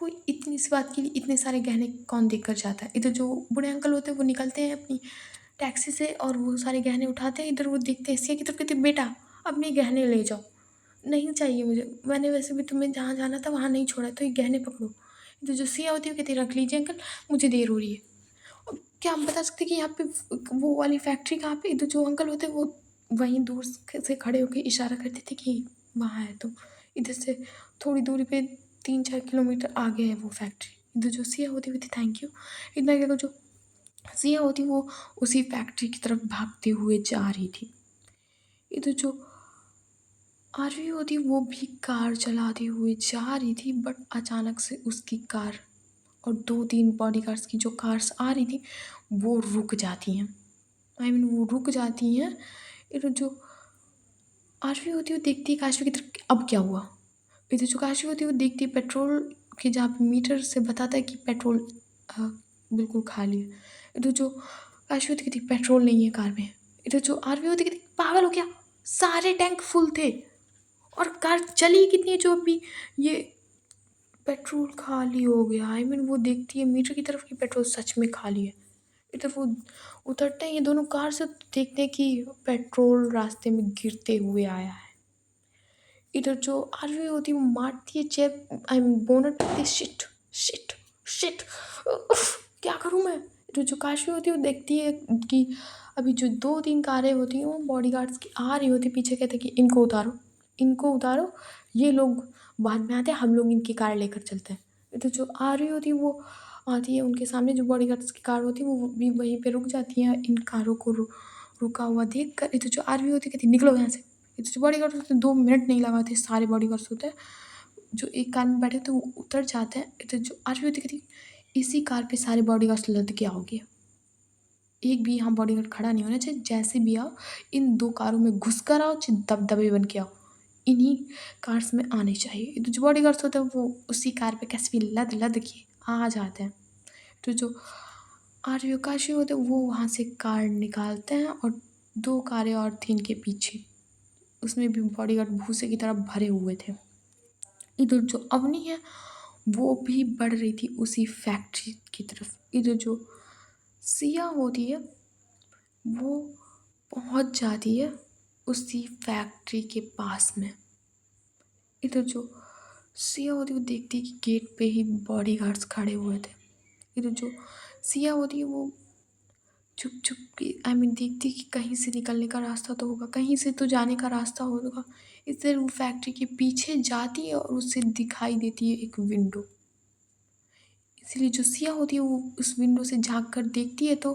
कोई इतनी सी बात के लिए इतने सारे गहने कौन देकर जाता है। इधर जो बूढ़े अंकल होते हैं वो निकलते हैं अपनी टैक्सी से और वो सारे गहने उठाते हैं। इधर वो देखते हैं सिया की तरफ कहते हैं बेटा अपने गहने ले जाओ। नहीं चाहिए मुझे, मैंने वैसे भी तुम्हें जहाँ जाना था वहाँ नहीं छोड़ा तो ये गहने पकड़ो। तो जो सिया होती है वो कहती है रख लीजिए अंकल, मुझे देर हो रही है। अब क्या आप बता सकते हैं कि यहाँ पे वो वाली फैक्ट्री कहाँ पे? इधर जो अंकल होते हैं वो वहीं दूर से खड़े होके इशारा करते थे कि वहाँ है, तो इधर से थोड़ी दूरी पे 3-4 किलोमीटर आगे है वो फैक्ट्री। इधर जो सिया होती हुई थी, थैंक यू, इतना क्या, जो सिया होती वो उसी फैक्ट्री की तरफ भागते हुए जा रही थी। इधर जो आरवी होती वो भी कार चलाते हुए जा रही थी, बट अचानक से उसकी कार और 2-3 बॉडीगार्ड्स की जो कार्स आ रही थी वो रुक जाती हैं। वो रुक जाती हैं। इधर जो आरवी होती है वो देखती है काशवी की तरफ कि अब क्या हुआ? इधर जो काशवी होती है वो देखती है पेट्रोल के जहाँ पे मीटर से बताता है कि पेट्रोल अ, बिल्कुल खाली है। इधर जो काशवी होती है कहती है पेट्रोल नहीं है कार में। इधर जो आरवी होती है कहती है पागल हो क्या? सारे टैंक फुल थे और कार चली कितनी है जो अभी ये पेट्रोल खाली हो गया। वो देखती है मीटर की तरफ कि पेट्रोल सच में खाली है। इधर वो उतरते हैं ये दोनों कार से, तो देखते हैं कि पेट्रोल रास्ते में गिरते हुए आया है। इधर जो आरवी होती है वो मारती है चेयर बोनट पे, शिट शिट शिट, क्या करूँ मैं? इधर जो काशवी होती है वो देखती है कि अभी जो 2-3 कारें होती हैं वो बॉडीगार्ड्स की आ रही होती है पीछे, कहते हैं कि इनको उतारो, इनको उतारो, ये लोग बाद में आते हैं, हम लोग इनकी कार लेकर चलते हैं। इधर जो आ रही होती है वो आती है उनके सामने, जो बॉडीगार्ड्स की कार होती है वो भी वहीं पे रुक जाती हैं इन कारों को रुका हुआ देख कर। इधर जो आरवी होती है कहती है निकलो यहाँ से। इधर जो बॉडीगार्ड होते हैं 2 मिनट नहीं लगाते, सारे बॉडीगार्ड्स होते हैं जो एक कार में बैठे होते हैं वो उतर जाते हैं। इधर जो आरवी होती है कहती है इसी कार पे सारे बॉडीगार्ड्स लद के आओगे, एक भी यहाँ बॉडीगार्ड खड़ा नहीं होना चाहिए, जैसे भी आओ इन 2 कारों में घुस कर आओ, चाहे दबदबे बन के आओ, इन्हीं कार्स में आने चाहिए। इधर जो बॉडीगार्ड्स होते हैं वो उसी कार पे कैसे भी लद लद के आ जाते हैं। तो जो आर्य काशी होते हैं वो वहाँ से कार निकालते हैं और 2 कारें और थी इनके पीछे, उसमें भी बॉडीगार्ड भूसे की तरह भरे हुए थे। इधर जो अवनी है वो भी बढ़ रही थी उसी फैक्ट्री की तरफ। इधर जो सिया होती है वो पहुंच जाती है उसी फैक्ट्री के पास में। इधर जो सिया होती है वो देखती है कि गेट पे ही बॉडीगार्ड्स खड़े हुए थे। इधर जो सिया होती है वो चुप चुप के देखती है कि कहीं से निकलने का रास्ता तो होगा, कहीं से तो जाने का रास्ता होगा। इसलिए वो फैक्ट्री के पीछे जाती है और उसे दिखाई देती है एक विंडो। इसलिए जो सिया होती है वो उस विंडो से झाँक कर देखती है तो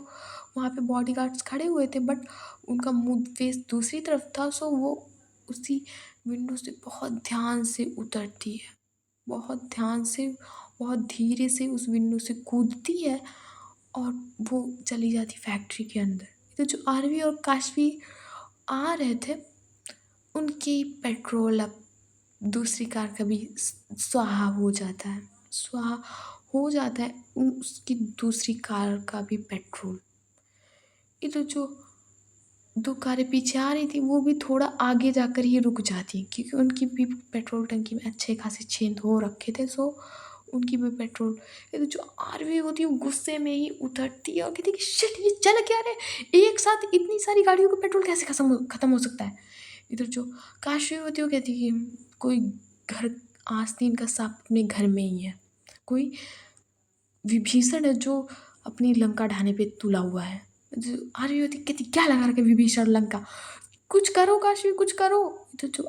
वहाँ पे बॉडीगार्ड्स खड़े हुए थे, बट उनका मुँह फेस दूसरी तरफ था, सो वो उसी विंडो से बहुत ध्यान से उतरती है। बहुत ध्यान से, बहुत धीरे से उस विंडो से कूदती है और वो चली जाती फैक्ट्री के अंदर। तो जो आरवी और काशवी आ रहे थे उनकी पेट्रोल अब दूसरी कार का भी स्वाहा हो जाता है, स्वाहा हो जाता है उसकी दूसरी कार का भी पेट्रोल। इधर जो 2 कारें पीछे आ रही थी वो भी थोड़ा आगे जाकर ही रुक जाती हैं क्योंकि उनकी भी पेट्रोल टंकी में अच्छे खासे छेद हो रखे थे, सो उनकी भी पेट्रोल। इधर जो आरवी होती है वो गुस्से में ही उतरती है और कहती है कि शिट, ये चल क्या रहा है, एक साथ इतनी सारी गाड़ियों का पेट्रोल कैसे खत्म हो सकता है। इधर जो काशवी होती है वो कहती है कि कोई घर, आस्तीन का सांप अपने घर में ही है, कोई विभीषण है जो अपनी लंका ढाने पे तुला हुआ है। जो आर्य होती कहती क्या लगा रखे विभीषण लंका, कुछ करो काशी, कुछ करो। तो जो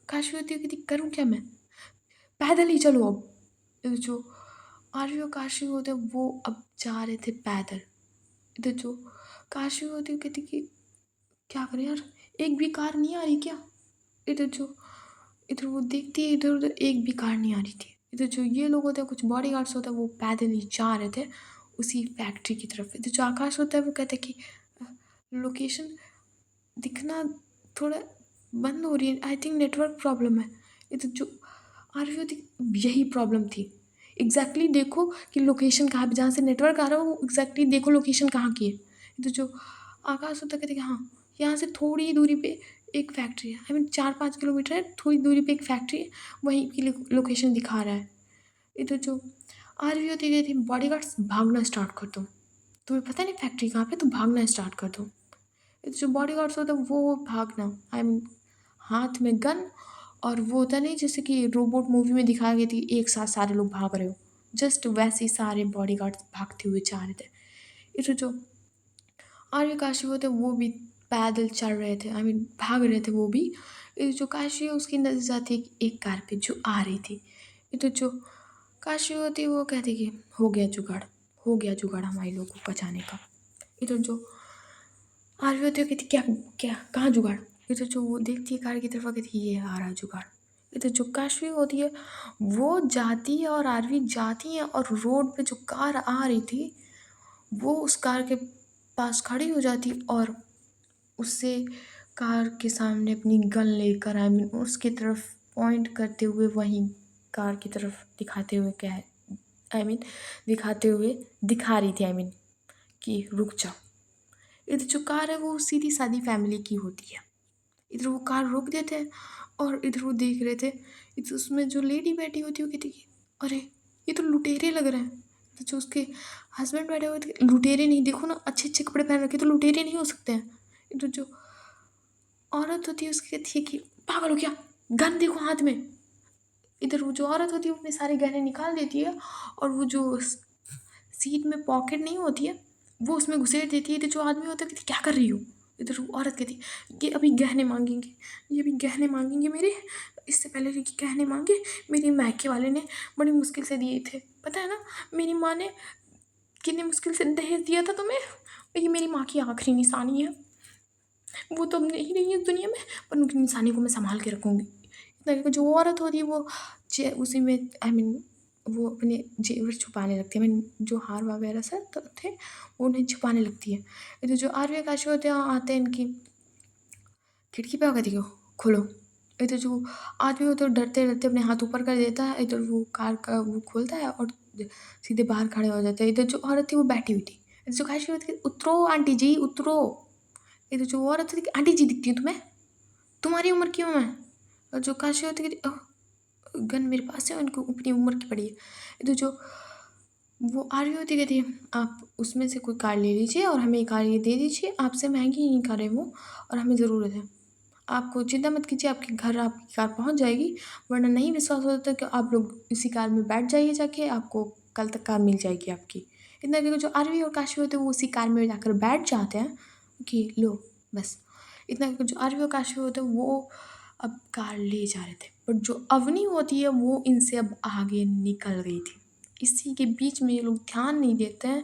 काशी होती है कहती करूँ क्या मैं, पैदल ही चलो अब। तो जो आर्य और काशी होते वो अब जा रहे थे पैदल। इधर जो काशी होती है कहती कि क्या करें यार, एक भी कार नहीं आ रही क्या। इधर जो इधर वो देखती है इधर उधर, एक भी कार नहीं आ रही थी। इधर जो ये लोग होते हैं कुछ बॉडी गार्ड्स होते हैं वो पैदल ही जा रहे थे उसी फैक्ट्री की तरफ। इधर जो आकाश होता है वो कहता है कि लोकेशन दिखना थोड़ा बंद हो रही है, आई थिंक नेटवर्क प्रॉब्लम है। इधर जो आरवी होती यही प्रॉब्लम थी, एग्जैक्टली देखो कि लोकेशन कहाँ पे, जहाँ से नेटवर्क आ रहा है वो एग्जैक्टली देखो लोकेशन कहाँ की है। इधर जो आकाश होता है कहते कि हाँ, यहाँ से थोड़ी ही दूरी पे एक फैक्ट्री है, 4-5 किलोमीटर है, थोड़ी दूरी पे एक फैक्ट्री है, वहीं की लोकेशन दिखा रहा है। इधर जो आरवी होती गई थी बॉडीगार्ड्स भागना स्टार्ट कर दो, तुम्हें पता नहीं फैक्ट्री कहाँ पे, तो भागना स्टार्ट कर दो। इधर जो बॉडीगार्ड्स होते हैं वो भागना, हाथ में गन, और वो होता नहीं जैसे कि रोबोट मूवी में दिखाया गया थी एक साथ सारे लोग भाग रहे हो, जस्ट वैसे ही सारे बॉडीगार्ड्स भागते हुए जा रहे थे। इधर जो आर्य काशी होते वो भी पैदल चल रहे थे, आई मीन भाग रहे थे वो भी। ये जो काशी है उसकी नजर जाती है एक कार पे जो आ रही थी। ये तो जो काशी होती है वो कहती कि हो गया जुगाड़, हो गया जुगाड़ हमारे लोगों को बचाने का। ये तो जो आर्य होती है कहती क्या, क्या कहाँ जुगाड़। ये तो जो वो देखती है कार की तरफ और कहती ये आ रहा जुगाड़। ये तो जो काशी होती है वो जाती है और आरवी जाती है और रोड पे जो कार आ रही थी वो उस कार के पास खड़ी हो जाती और उससे कार के सामने अपनी गन लेकर आई मीन उसकी तरफ पॉइंट करते हुए वहीं कार की तरफ दिखाते हुए क्या है, आई मीन दिखाते हुए दिखा रही थी, आई मीन कि रुक जाओ। इधर जो कार है वो सीधी सादी फैमिली की होती है। इधर वो कार रोक देते हैं और इधर वो देख रहे थे। इधर उसमें जो लेडी बैठी होती है वो कहती कि अरे ये तो लुटेरे लग रहे हैं। तो जो उसके हस्बैंड बैठे हुए थे लुटेरे नहीं, देखो ना अच्छे अच्छे कपड़े पहन रखे तो लुटेरे नहीं हो सकते हैं। इधर जो औरत होती है उसकी कहती है कि पागल हो क्या, गन देखो हाथ में। इधर वो जो औरत होती है वो अपने सारे गहने निकाल देती है और वो जो सीट में पॉकेट नहीं होती है वो उसमें घुसेड़ देती है। इधर जो आदमी होता है कहती क्या कर रही हो। इधर वो औरत कहती ये अभी गहने मांगेंगे, ये अभी गहने मांगेंगे मेरे, इससे पहले कि गहने मांगे मेरे मायके वाले ने बड़ी मुश्किल से दिए थे, पता है ना मेरी माँ ने कितनी मुश्किल से दहेज दिया था तुम्हें, और ये मेरी माँ की आखिरी निशानी है। वो तो अब नहीं रही है इस दुनिया में पर उनकी निशानी को मैं संभाल के रखूँगी। इतना कि जो औरत होती है वो उसी में आई मीन वो अपने जेवर छुपाने लगती है, आई मीन जो हार वगैरह सब तो थे वो उन्हें छुपाने लगती है। इधर जो आर्य काशी होते हैं आते हैं इनकी खिड़की पे आकर देखो खोलो। इधर जो आदमी होता है डरते डरते अपने हाथ ऊपर कर देता है, इधर वो कार का वो खोलता है और सीधे बाहर खड़े हो जाते हैं। इधर जो औरत थी वो बैठी हुई थी। इधर जो काशी होती है उतरो आंटी जी उतरो। इधर जो औरत थी आंटी जी दिखती है तुम्हें, तुम्हारी उम्र क्यों है। और जो काशी होती है गन मेरे पास है उनको अपनी उम्र की पड़ी है। इधर जो वो आ रही होती कहती है आप उसमें से कोई कार ले लीजिए और हमें कार ये दे दीजिए, आपसे महंगी नहीं कारें वो और हमें ज़रूरत है। आपको चिंता मत कीजिए आपके घर आपकी कार पहुंच जाएगी, वरना नहीं विश्वास होता तो आप लोग इसी कार में बैठ जाइए जाके, आपको कल तक कार मिल जाएगी आपकी। इतना कि जो आरवी और काशी होते हैं वो उसी कार में जाकर बैठ जाते हैं कि लो बस। इतना कि जो आरवी और काशी होते हैं वो अब कार ले जा रहे थे बट जो अवनी होती है वो इनसे अब आगे निकल गई थी। इसी के बीच में ये लोग ध्यान नहीं देते हैं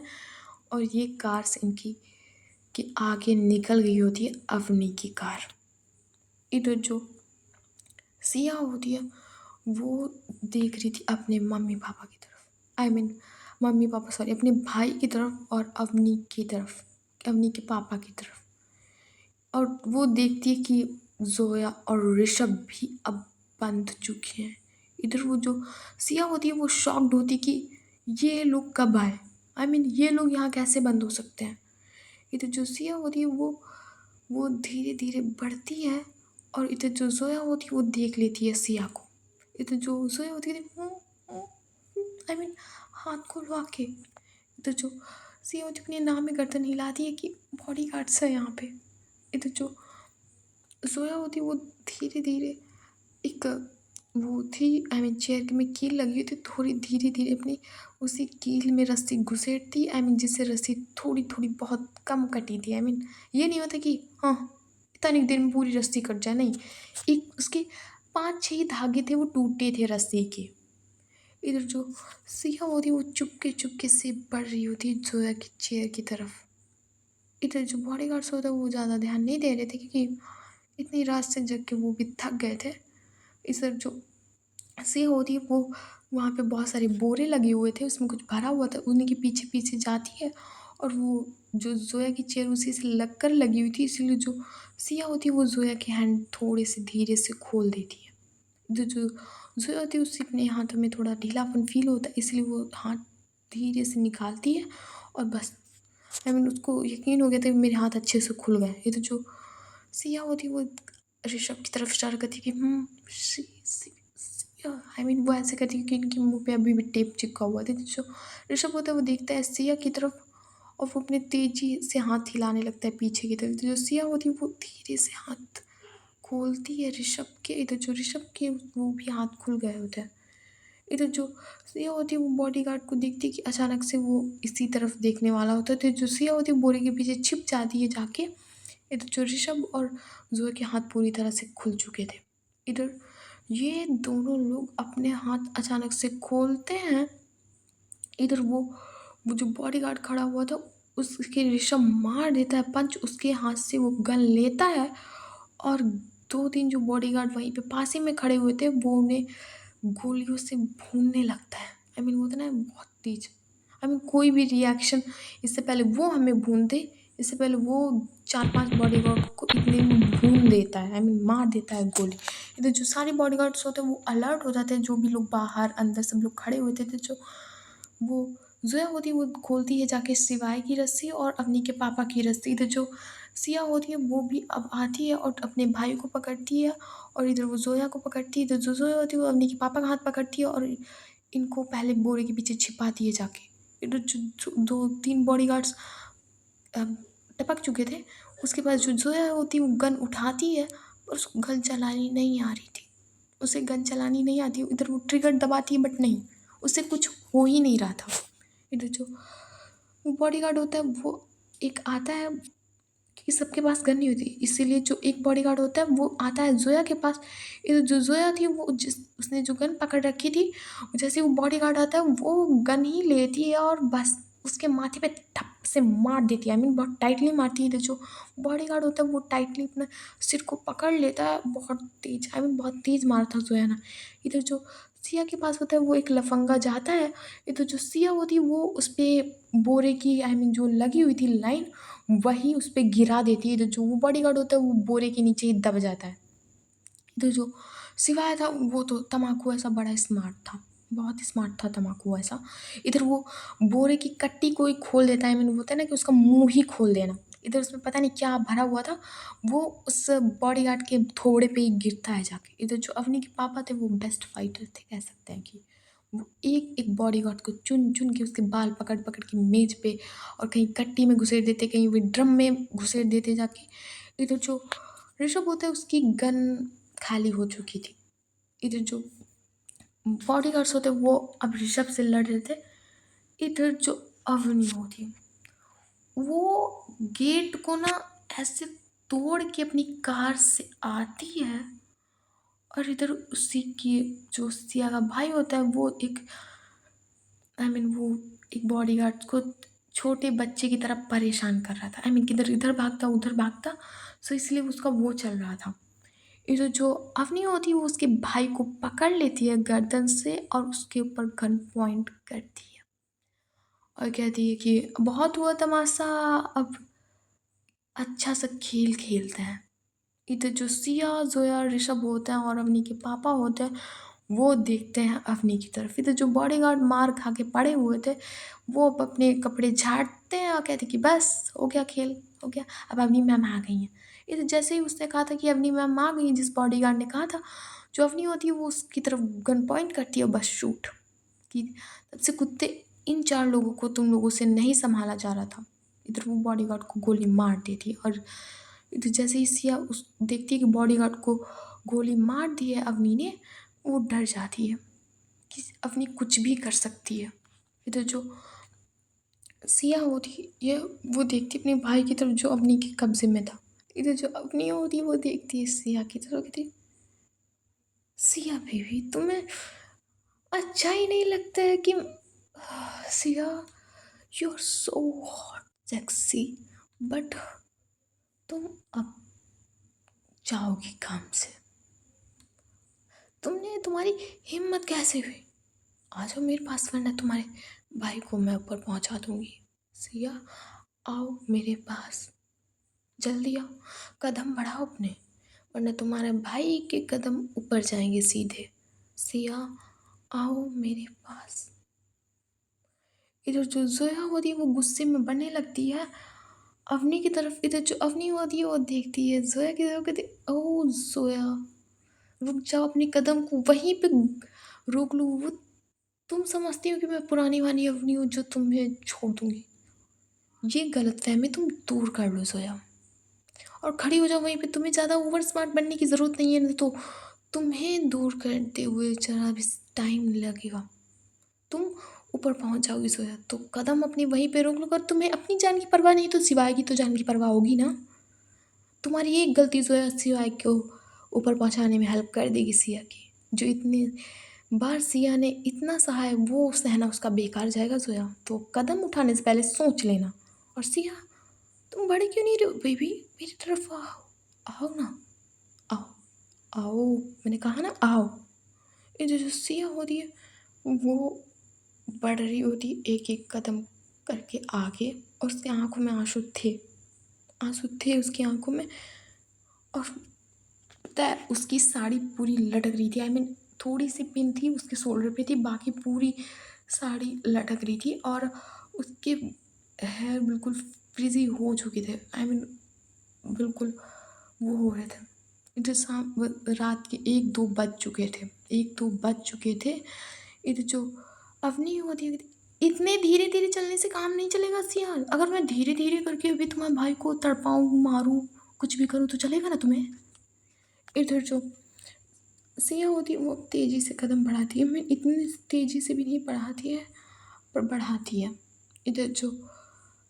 और ये कार से इनकी के आगे निकल गई होती है अवनी की कार। इधर जो सिया होती है वो देख रही थी अपने मम्मी पापा की तरफ, I mean mummy papa sorry अपने भाई की तरफ और अवनी की तरफ, अवनी के पापा की तरफ। और वो देखती है कि जोया और ऋषभ भी अब बंध चुके हैं। इधर वो जो सिया होती है वो शॉक्ड होती कि ये लोग कब आए, आई मीन ये लोग यहाँ कैसे बंद हो सकते हैं। इधर जो सिया होती है वो धीरे धीरे बढ़ती है और इधर जो जोया होती है वो देख लेती है सिया को। इधर जो जोया होती है आई मीन हाथ खुलवा के इधर जो सिया होती है अपने नाम में गर्दन हिलाती है कि बॉडी गार्ड्स है यहाँ पे। इधर जो जोया होती है वो धीरे धीरे एक वो थी आई मीन चेयर में कील लगी हुई थी, थोड़ी धीरे धीरे अपनी उसी कील में रस्सी घुसेड़ती, आई मीन जिससे रस्सी थोड़ी थोड़ी बहुत कम कटी थी। आई मीन ये नहीं होता कि हाँ इतनी देर में पूरी रस्सी कट जाए, नहीं एक उसके 5-6 धागे थे वो टूटे थे रस्सी के। इधर जो सिया होती है वो चुपके से बढ़ रही होती है जोया की चेयर की तरफ। इधर जो बॉडी गार्ड्स होता है वो ज़्यादा ध्यान नहीं दे रहे थे क्योंकि इतनी रात से जग के वो भी थक गए थे। इधर जो सिया होती है वो वहाँ पे बहुत सारे बोरे लगे हुए थे उसमें कुछ भरा हुआ था, उन्हीं के पीछे पीछे जाती है और वो जो जोया की चेयर उसी से लग कर लगी हुई थी इसलिए जो सिया होती है वो जोया के हैंड थोड़े से धीरे से खोल देती है। जो जोया होती है उससे अपने हाथों में थोड़ा ढीलापन फील होता है इसलिए वो हाथ धीरे से निकालती है और बस आई मीन उसको यकीन हो गया था कि मेरे हाथ अच्छे से खुल गए। ये तो जो सिया होती है वो ऋषभ की तरफ इशारा करती है कि आई मीन वो ऐसे करती है कि इनके मुंह पे अभी भी टेप चिपका हुआ था। तो जो ऋषभ होता है वो देखता है सिया की तरफ और वो अपने तेजी से हाथ हिलाने लगता है पीछे की तरफ। तो जो सिया होती है वो धीरे से हाथ खोलती है ऋषभ के, इधर जो ऋषभ के वो भी हाथ खुल गए होते हैं। इधर जो सिया होती है वो बॉडीगार्ड को देखती है कि अचानक से वो इसी तरफ देखने वाला होता है, तो जो सिया होती है बोरे के पीछे छिप जाती है जाके। इधर जो ऋषभ और जोया के हाथ पूरी तरह से खुल चुके थे। इधर ये दोनों लोग अपने हाथ अचानक से खोलते हैं। इधर वो जो बॉडीगार्ड खड़ा हुआ था उसके ऋषभ मार देता है पंच, उसके हाथ से वो गन लेता है और 2-3 जो बॉडीगार्ड वहीं पे पास ही में खड़े हुए थे वो उन्हें गोलियों से भूनने लगता है। आई मीन वो होता है ना बहुत तेज। आई मीन कोई भी रिएक्शन, इससे पहले वो हमें भून दे, इससे पहले वो 4-5 बॉडीगार्ड को इतने में भून देता है, आई मीन मार देता है गोली। इधर जो सारे बॉडीगार्ड्स होते हैं वो अलर्ट हो जाते हैं, जो भी लोग बाहर अंदर सब लोग खड़े हुए थे, जो वो ज़ोया होती है वो खोलती है जाके सिवाय की रस्सी और अवनी के पापा की रस्सी। इधर जो सिया होती है वो भी अब आती है और अपने भाई को पकड़ती है और इधर वो ज़ोया को पकड़ती है। इधर जो ज़ोया होती है वो अवनी के पापा का हाथ पकड़ती है और इनको पहले बोरे के पीछे छिपाती है जाके। इधर जो 2-3 बॉडीगार्ड्स टपक चुके थे। उसके बाद जो ज़ोया होती है वो गन उठाती है पर उसको गन चलानी नहीं आ रही थी। उसे गन चलानी नहीं आती, इधर वो ट्रिगर दबाती है बट नहीं, उससे कुछ हो ही नहीं रहा था। इधर जो वो बॉडीगार्ड होता है वो एक आता है, क्योंकि सबके पास गन नहीं होती इसीलिए जो एक बॉडीगार्ड होता है वो आता है ज़ोया के पास। इधर जो ज़ोया थी वो जिस उसने जो गन पकड़ रखी थी, जैसे वो बॉडीगार्ड आता है वो गन ही लेती है और बस उसके माथे पे ठप से मार देती है। आई मीन बहुत टाइटली मारती है। इधर जो बॉडीगार्ड होता है वो टाइटली अपने सिर को पकड़ लेता है बहुत तेज, आई मीन बहुत तेज मारता है ज़ोया ना। इधर जो सिया के पास होता है वो एक लफंगा जाता है। इधर जो सिया होती है वो उस पे बोरे की आई मीन जो लगी हुई थी लाइन वही उस पे गिरा देती है। इधर जो वो बॉडीगार्ड होता है वो बोरे के नीचे ही दब जाता है। इधर जो सिवाय था वो तो तम्बाकू ऐसा बड़ा स्मार्ट था, बहुत स्मार्ट था तम्बाकू ऐसा। इधर वो बोरे की कट्टी को ही खोल देता है, मैंने होता है ना कि उसका मुंह ही खोल देना। इधर उसमें पता नहीं क्या भरा हुआ था, वो उस बॉडीगार्ड के थोड़े पे ही गिरता है जाके। इधर जो अवनी के पापा थे वो बेस्ट फाइटर थे, कह सकते हैं कि वो एक एक बॉडीगार्ड को चुन चुन के उसके बाल पकड़ पकड़ के मेज पे और कहीं कट्टी में घुसेड़ देते, कहीं वो ड्रम में घुसेड़ देते जाके। इधर जो ऋषभ होता है उसकी गन खाली हो चुकी थी। इधर जो बॉडीगार्ड्स होते वो अब ऋषभ से लड़ रहे थे। इधर जो अवनी होती वो गेट को ना ऐसे तोड़ के अपनी कार से आती है और इधर उसी की जो सिया का भाई होता है वो एक आई मीन वो एक बॉडीगार्ड को छोटे बच्चे की तरह परेशान कर रहा था। आई मीन किधर इधर भागता उधर भागता, सो इसलिए उसका वो चल रहा था। इधर जो अवनी होती है वो उसके भाई को पकड़ लेती है गर्दन से और उसके ऊपर गन पॉइंट करती है और कहती है कि बहुत हुआ तमाशा, अब अच्छा सा खेल खेलते हैं। इधर जो सिया जोया ऋषभ होते हैं और अवनी के पापा होते हैं वो देखते हैं अवनी की तरफ। इधर जो बॉडीगार्ड मार खा के पड़े हुए थे वो अब अपने कपड़े झाड़ते हैं और कहते हैं कि बस हो गया खेल, हो गया, अब अवनी मैम आ गई हैं। इधर जैसे ही उसने कहा था कि अवनी मैम आ गई हैं, जिस बॉडीगार्ड ने कहा था, जो अवनी होती है वो उसकी तरफ गन पॉइंट करती है और बस शूट कि तब से कुत्ते, इन 4 लोगों को तुम लोगों से नहीं संभाला जा रहा था। इधर वो बॉडीगार्ड को गोली मार देती है और इधर जैसे ही सिया उस देखती है कि बॉडीगार्ड को गोली मार दी है अवनी ने, वो डर जाती है कि अवनी कुछ भी कर सकती है। इधर जो सिया होती है वो देखती है अपने भाई की तरफ जो अवनी के कब्जे में था। इधर जो अवनी होती है वो देखती है सिया की तरफ, कहती है, सिया बेबी तुम्हें अच्छा ही नहीं लगता है कि Siya you are so hot sexy, but तुम अब जाओगी काम से, तुमने तुम्हारी हिम्मत कैसे हुई, आ जाओ मेरे पास वरना तुम्हारे भाई को मैं ऊपर पहुंचा दूंगी। सिया आओ मेरे पास, जल्दी आओ, कदम बढ़ाओ अपने, वरना तुम्हारे भाई के कदम ऊपर जाएंगे सीधे। सिया आओ मेरे पास। इधर जो जोया होती है वो गुस्से में बनने लगती है अवनी की तरफ। इधर जो अवनी होती है वो देखती है जोया की तरफ, कहती है, ओ जोया रुक जाओ, अपने कदम को वहीं पे रोक लो, वो तुम समझती हो कि मैं पुरानी वाली अवनी हूँ जो तुम्हें छोड़ दूंगी, ये गलतफहमी तुम दूर कर लो जोया और खड़ी हो जाओ वहीं पे। तुम्हें ज़्यादा ओवर स्मार्ट बनने की ज़रूरत नहीं है, नहीं तो तुम्हें दूर करते हुए ज़रा भी टाइम लगेगा, तुम ऊपर पहुँच जाओगी सोया, तो कदम अपनी वहीं पे रोक लो। अगर तुम्हें अपनी जान की परवाह नहीं तो सिवाय की तो जान की परवाह होगी ना। तुम्हारी एक गलती सोया सिवाय को ऊपर पहुँचाने में हेल्प कर देगी सिया की। जो इतनी बार सिया ने इतना सहा है वो सहना उसका बेकार जाएगा सोया। तो कदम उठाने से पहले सोच लेना। और सिया, तुम बड़े क्यों नहीं रहे हो बेबी, मेरी तरफ आओ, आओ ना, आओ, आओ, मैंने कहा ना आओ। ये जो सिया होती है वो बढ़ रही होती एक एक कदम करके आगे, और उसकी आंखों में आंसू थे उसकी आंखों में। और पता है उसकी साड़ी पूरी लटक रही थी, आई मीन थोड़ी सी पिन थी उसके शोल्डर पे थी, बाकी पूरी साड़ी लटक रही थी। और उसके हेयर बिल्कुल फ्रिजी हो चुके थे, आई मीन बिल्कुल वो हो रहे थे। रात के 1-2 बज चुके थे, 1-2 बज चुके थे। इधर जो अवनी होती है, इतने धीरे धीरे चलने से काम नहीं चलेगा सियार। अगर मैं धीरे धीरे करके अभी तुम्हारे भाई को तड़पाऊँ मारूँ कुछ भी करूँ तो चलेगा ना तुम्हें। इधर जो सिया होती है वो तेज़ी से कदम बढ़ाती है, मैं इतनी तेज़ी से भी नहीं बढ़ाती है पर बढ़ाती है। इधर जो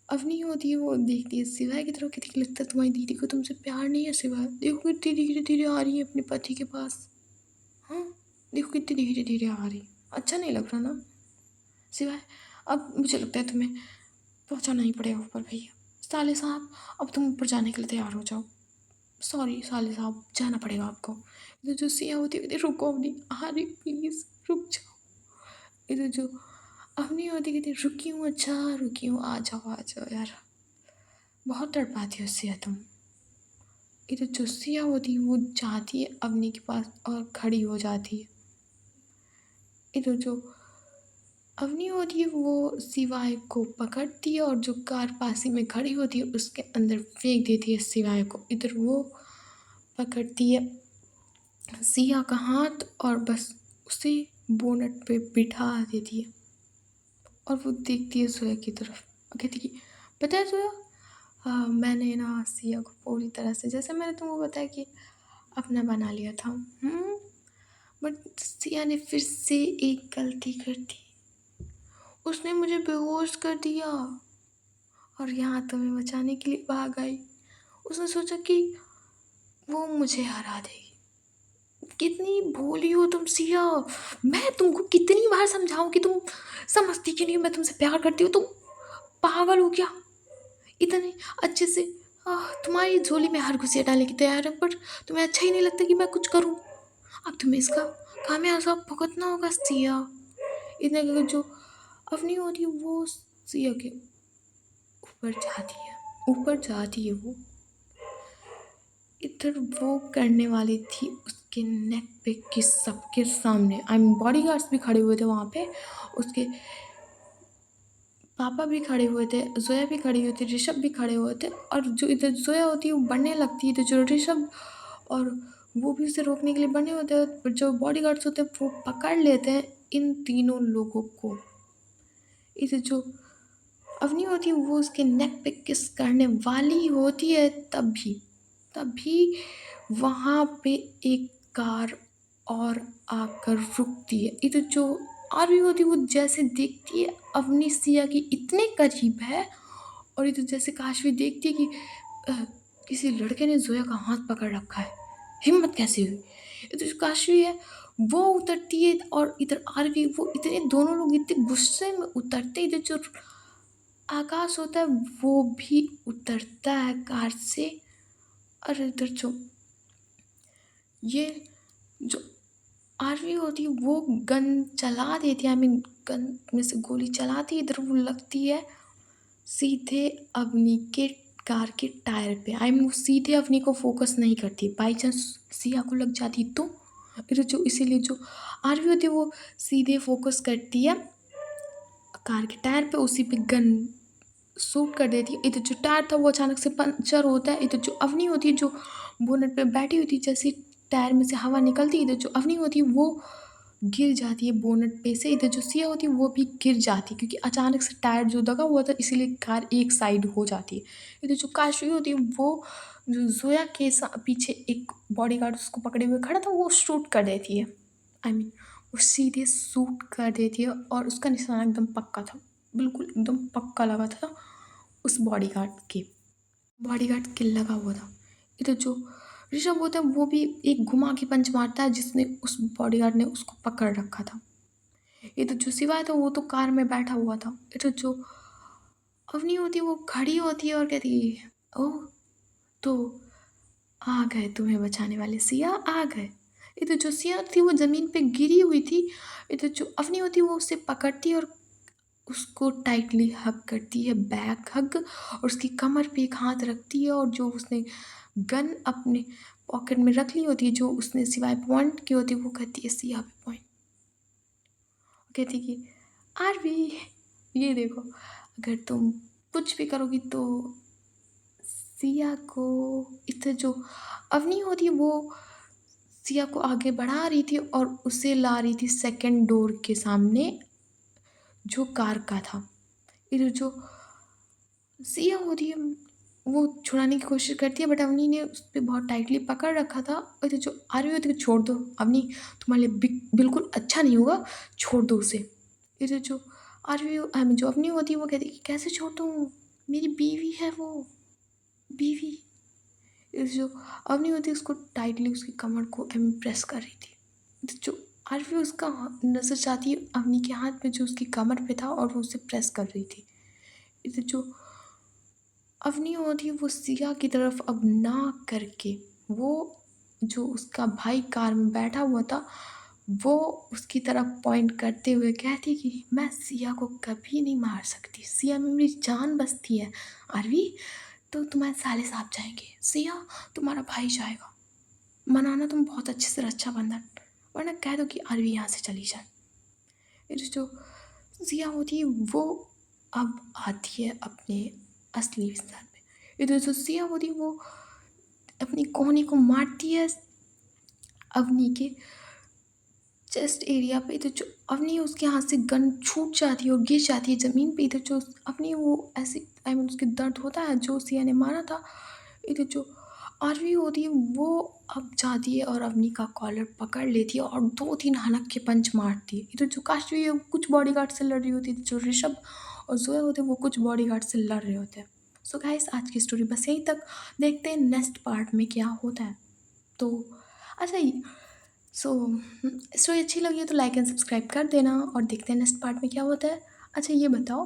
अवनी होती है वो देखती है सिवाय की तरफ, कहती है लगता है तुम्हारी दीदी को तुमसे प्यार नहीं है सिवाय, देखो कितनी धीरे धीरे आ रही है अपने पति के पास। हाँ, देखो कितनी धीरे धीरे आ रही, अच्छा नहीं लग रहा ना सिवाय। अब मुझे लगता है तुम्हें पहुंचाना ही पड़ेगा ऊपर भैया। साले साहब, अब तुम ऊपर जाने के लिए तैयार हो जाओ। सॉरी साले साहब, जाना पड़ेगा आपको। इधर जो सिया होती है कहती है, रुको अवनी, अरे प्लीज़ रुक जाओ। इधर जो अवनी होती है कहती है, रुकी हूँ, अच्छा रुकी हूँ, आ जाओ यार, बहुत तड़पाती हो सिया तुम। इधर जो सिया होती है वो जाती है अवनी के पास और खड़ी हो जाती है। इधर जो अवनी होती है वो सिवाय को पकड़ती है और जो कार पास ही में खड़ी होती है उसके अंदर फेंक देती है सिवाय को। इधर वो पकड़ती है सिया का हाथ और बस उसे बोनट पे बिठा देती है। और वो देखती है सोया की तरफ और कहती कि पता है सोया, मैंने ना सिया को पूरी तरह से, जैसे मैंने तुमको बताया कि अपना बना लिया था। बट सिया ने फिर से एक गलती कर दी, उसने मुझे बेहोश कर दिया और यहाँ तुम्हें बचाने के लिए भाग आई। उसने सोचा कि वो मुझे हरा देगी। कितनी भोली हो तुम सिया, मैं तुमको कितनी बार समझाऊं कि तुम समझती क्यों नहीं हो, मैं तुमसे प्यार करती हूँ, तुम पागल हो क्या इतने अच्छे से। तुम्हारी झोली में हर घुसिया डालने की तैयार है पर तुम्हें अच्छा ही नहीं लगता कि मैं कुछ करूँ। अब तुम्हें इसका खामियाजा भुगतना होगा सिया। इतने जो अपनी होती है वो सिया के ऊपर जाती है वो। इधर वो करने वाली थी उसके नेक पे किस सबके सामने, आई मीन बॉडीगार्ड्स भी खड़े हुए थे वहाँ पे, उसके पापा भी खड़े हुए थे, जोया भी खड़ी हुई थी, ऋषभ भी खड़े हुए थे। और जो इधर जोया होती है वो बढ़ने लगती है, तो जो ऋषभ और वो भी उसे रोकने के लिए बने होते हैं, पर जो बॉडीगार्ड्स होते हैं वो पकड़ लेते हैं इन तीनों लोगों को। इधर जो अवनी होती है वो उसके नेक पे किस करने वाली होती है, तभी वहाँ पे एक कार और आकर रुकती है। इधर जो आरवी होती है वो जैसे देखती है अवनी सिया की इतने करीब है, और इधर जैसे काशवी देखती है कि किसी लड़के ने जोया का हाथ पकड़ रखा है, हिम्मत कैसे हुई। इधर जो काशवी है वो उतरती है और इधर आरवी, वो इतने दोनों लोग इतने गुस्से में उतरते। इधर जो आकाश होता है वो भी उतरता है कार से। और इधर जो ये जो आरवी होती है वो गन चला देती है, आई मीन गन में से गोली चलाती है, इधर वो लगती है सीधे अवनी के कार के टायर पे। आई मीन वो सीधे अवनी को फोकस नहीं करती, बाई चांस सिया को लग जाती तो। इधर जो इसीलिए जो आरवी होती है वो सीधे फोकस करती है कार के टायर पे, उसी पे गन शूट कर देती है। इधर जो टायर था वो अचानक से पंचर होता है। इधर जो अवनी होती है जो बोनट पे बैठी होती है, जैसे टायर में से हवा निकलती है, इधर जो अवनी होती है वो गिर जाती है बोनट पे से। इधर जो सिया होती है वो भी गिर जाती है क्योंकि अचानक से टायर जो दगा हुआ था इसीलिए कार एक साइड हो जाती है। इधर जो काशवी होती है वो जो जोया के पीछे एक बॉडीगार्ड उसको पकड़े हुए खड़ा था वो शूट कर देती है। वो सीधे शूट कर देती है और उसका निशाना एकदम पक्का था, बिल्कुल एकदम पक्का लगा था उस बॉडीगार्ड के लगा हुआ था। इधर जो ऋषभ होता है वो भी एक घुमा के पंच मारता है जिसने उस बॉडीगार्ड ने उसको पकड़ रखा था। इधर जो शिवा था वो तो कार में बैठा हुआ था। इधर जो अवनी होती है वो खड़ी होती है और कहती है, ओह तो आ गए तुम्हें बचाने वाले, सिया आ गए। इधर जो सिया थी वो जमीन पे गिरी हुई थी। इधर जो अवनी होती है वो उसे पकड़ती है और उसको टाइटली हग करती है, बैक हग, और उसकी कमर पे एक हाथ रखती है और जो उसने गन अपने पॉकेट में रख ली होती है जो उसने सिवाय पॉइंट की होती है वो कहती है सिया पे पॉइंट। कहती है कि आरवी ये देखो, अगर तुम कुछ भी करोगी तो सिया को। इधर जो अवनी होती है वो सिया को आगे बढ़ा रही थी और उसे ला रही थी सेकंड डोर के सामने जो कार का था। इधर जो सिया होती है वो छुड़ाने की कोशिश करती है बट अवनी ने उस पर बहुत टाइटली पकड़ रखा था। और इधर जो आरवी होती है छोड़ दो अवनी, तुम्हारे लिए बिल्कुल अच्छा नहीं होगा, छोड़ दो उसे। इधर जो आरवी जो अवनी होती है वो कहती है कि कैसे छोड़ दूँ, मेरी बीवी है वो, बीवी। इधर जो अवनी होती है उसको टाइटली उसकी कमर को प्रेस कर रही थी। इधर जो आरवी उसका नजर जाती है अवनी के हाथ में जो उसकी कमर पे था और वो उसे प्रेस कर रही थी। इधर जो अवनी होती है वो सिया की तरफ अब ना करके वो जो उसका भाई कार में बैठा हुआ था वो उसकी तरफ पॉइंट करते हुए कहती कि मैं सिया को कभी नहीं मार सकती, सिया में मेरी जान बसती है। आरवी तो तुम्हारे साले साहब जाएंगे, सिया तुम्हारा भाई जाएगा, मनाना तुम बहुत अच्छे से रक्षाबंधन, वरना कह दो कि आरवी यहाँ से चली जाए। ये जो सिया होती है वो अब आती है अपने असली विस्तार में। इधर जो सिया होती है वो अपनी कोहनी को मारती है अवनी के चेस्ट एरिया पे। इधर जो अवनी उसके हाथ से गन छूट जाती है और गिर जाती है ज़मीन पे। इधर जो अवनी वो ऐसे उसके दर्द होता है जो सिया ने मारा था। इधर जो आरवी होती है वो अब जाती है और अवनी का कॉलर पकड़ लेती है और 2-3 हनक के पंच मारती है। इधर जो काशवी है वो कुछ बॉडीगार्ड से लड़ रही होती है, जो ऋषभ और जोया होते हैं वो कुछ बॉडीगार्ड से लड़ रहे होते हैं। सो गाइस आज की स्टोरी बस यहीं तक, देखते हैं नेक्स्ट पार्ट में क्या होता है। तो अच्छा सो स्टोरी अच्छी लगी है तो लाइक एंड सब्सक्राइब कर देना और देखते हैं नेक्स्ट पार्ट में क्या होता है। अच्छा ये बताओ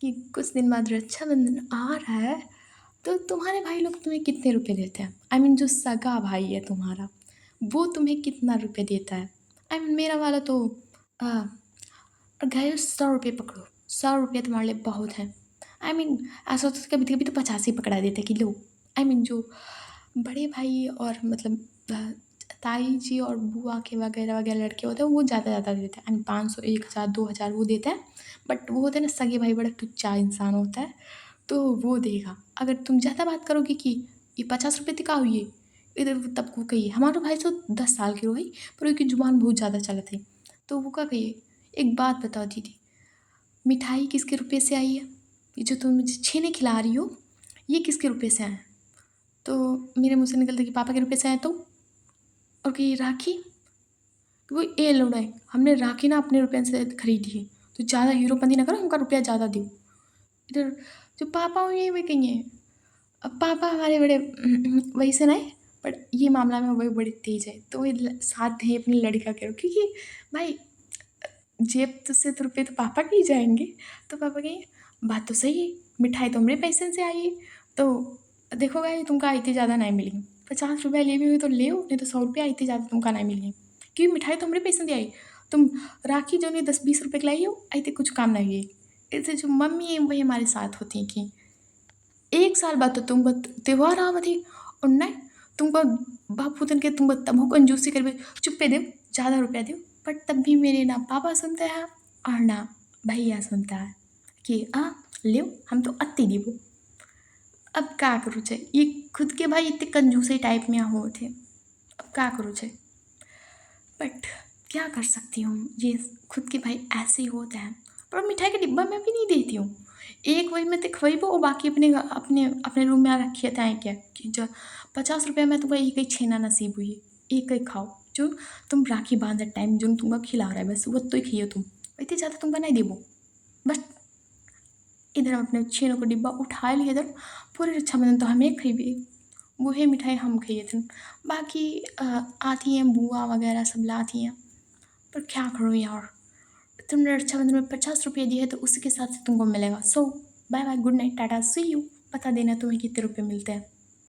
कि कुछ दिन बाद रक्षाबंधन आ रहा है तो तुम्हारे भाई लोग तुम्हें कितने रुपए देते हैं? जो सगा भाई है तुम्हारा वो तुम्हें कितना रुपए देता है? मेरा वाला तो आ, और घायल 100 रुपये पकड़ो, 100 रुपये तुम्हारे लिए बहुत है। ऐसा होता है कभी कभी तो 50 ही पकड़ा देते कि लो। जो बड़े भाई और मतलब ताई जी और बुआ के वगैरह वगैरह लड़के होते हैं वो ज़्यादा ज़्यादा देते हैं। 500 1000 2000 वो देते हैं। बट वो होते हैं ना सगे भाई बड़ा टुच्चा इंसान होता है तो वो देगा। अगर तुम ज़्यादा बात करोगे कि ये 50 रुपये दिखाओ हुई इधर वो तब को कहिए हमारा भाई तो 10 साल की रही पर उसकी जुबान बहुत ज़्यादा चलत है तो वो क्या कहिए। एक बात बताओ दीदी, मिठाई किसके रुपये से आई है? ये जो तुम मुझे छेने खिला रही हो ये किसके रुपये से आए हैं? तो मेरे मुँह से निकलता कि पापा के रुपये से आए तो। और कि राखी वो ए लौड़ाई हमने राखी ना अपने रुपये से खरीदी है तो ज़्यादा हीरोपंती ना करो, हमका रुपया ज़्यादा दो। इधर जो पापा हुए वे कहिए अब पापा हमारे बड़े वैसे नहीं बट ये मामला में वही बड़े तेज है तो ये साथ हैं अपने लड़का के क्योंकि भाई जेब तो से तो रुपये तो पापा के ही जाएंगे। तो पापा कहेंगे बात तो सही है, मिठाई तो मेरे पैसे से आई है तो देखो भाई तुमका आइते ज़्यादा नहीं मिलेगी, 50 रुपया ले भी हुई तो ले नहीं तो 100 रुपया आइते ज़्यादा तुमका नहीं मिलेगी क्योंकि मिठाई तो मेरे पैसे से आई। तुम राखी जो नहीं 10-20 रुपये की लाई हो आइते कुछ काम नहीं हुई। इससे जो मम्मी है वही हमारे साथ होती हैं कि एक साल बाद तो तुमको त्योहार आवत ही और नहीं तुमको बापू तन के तुमको तब कंजूसी कर चुप्पे दे ज़्यादा रुपया दो। बट तब भी मेरे ना पापा सुनते हैं और ना भैया सुनता है कि ले हम तो अत्ते दीबो। अब क्या करूँ छे ये खुद के भाई इतने कंजूसी टाइप में हो थे, अब क्या करूँ छे। बट क्या कर सकती हूँ, ये खुद के भाई ऐसे ही होते हैं। पर मिठाई का डिब्बा मैं भी नहीं देती हूँ। एक वही मैं तो खइबो और बाकी अपने अपने रूम में रखिए ताए क्या कि जो 50 रुपया में तुमको एक ही छेना नसीब हुई, एक ही खाओ। जो तुम राखी बांधे टाइम जो तुमको खिला रहा है बस वो तो ही खाइयो तुम, इतनी ज़्यादा तुमको नहीं देबो। बस इधर हम अपने छेनों को डिब्बा उठा लिए इधर, पूरे रक्षाबंधन तो हमें खइबे, वही मिठाई हम खाइए थे। बाकी आती हैं बुआ वगैरह सब लाती हैं, पर क्या करूँ यार, तुमने रक्षाबंधन में 50 रुपये दिए तो उसी के साथ से तुमको मिलेगा। So bye bye, good night, tata, see you. बता देना तुम्हें कितने रुपए मिलते हैं।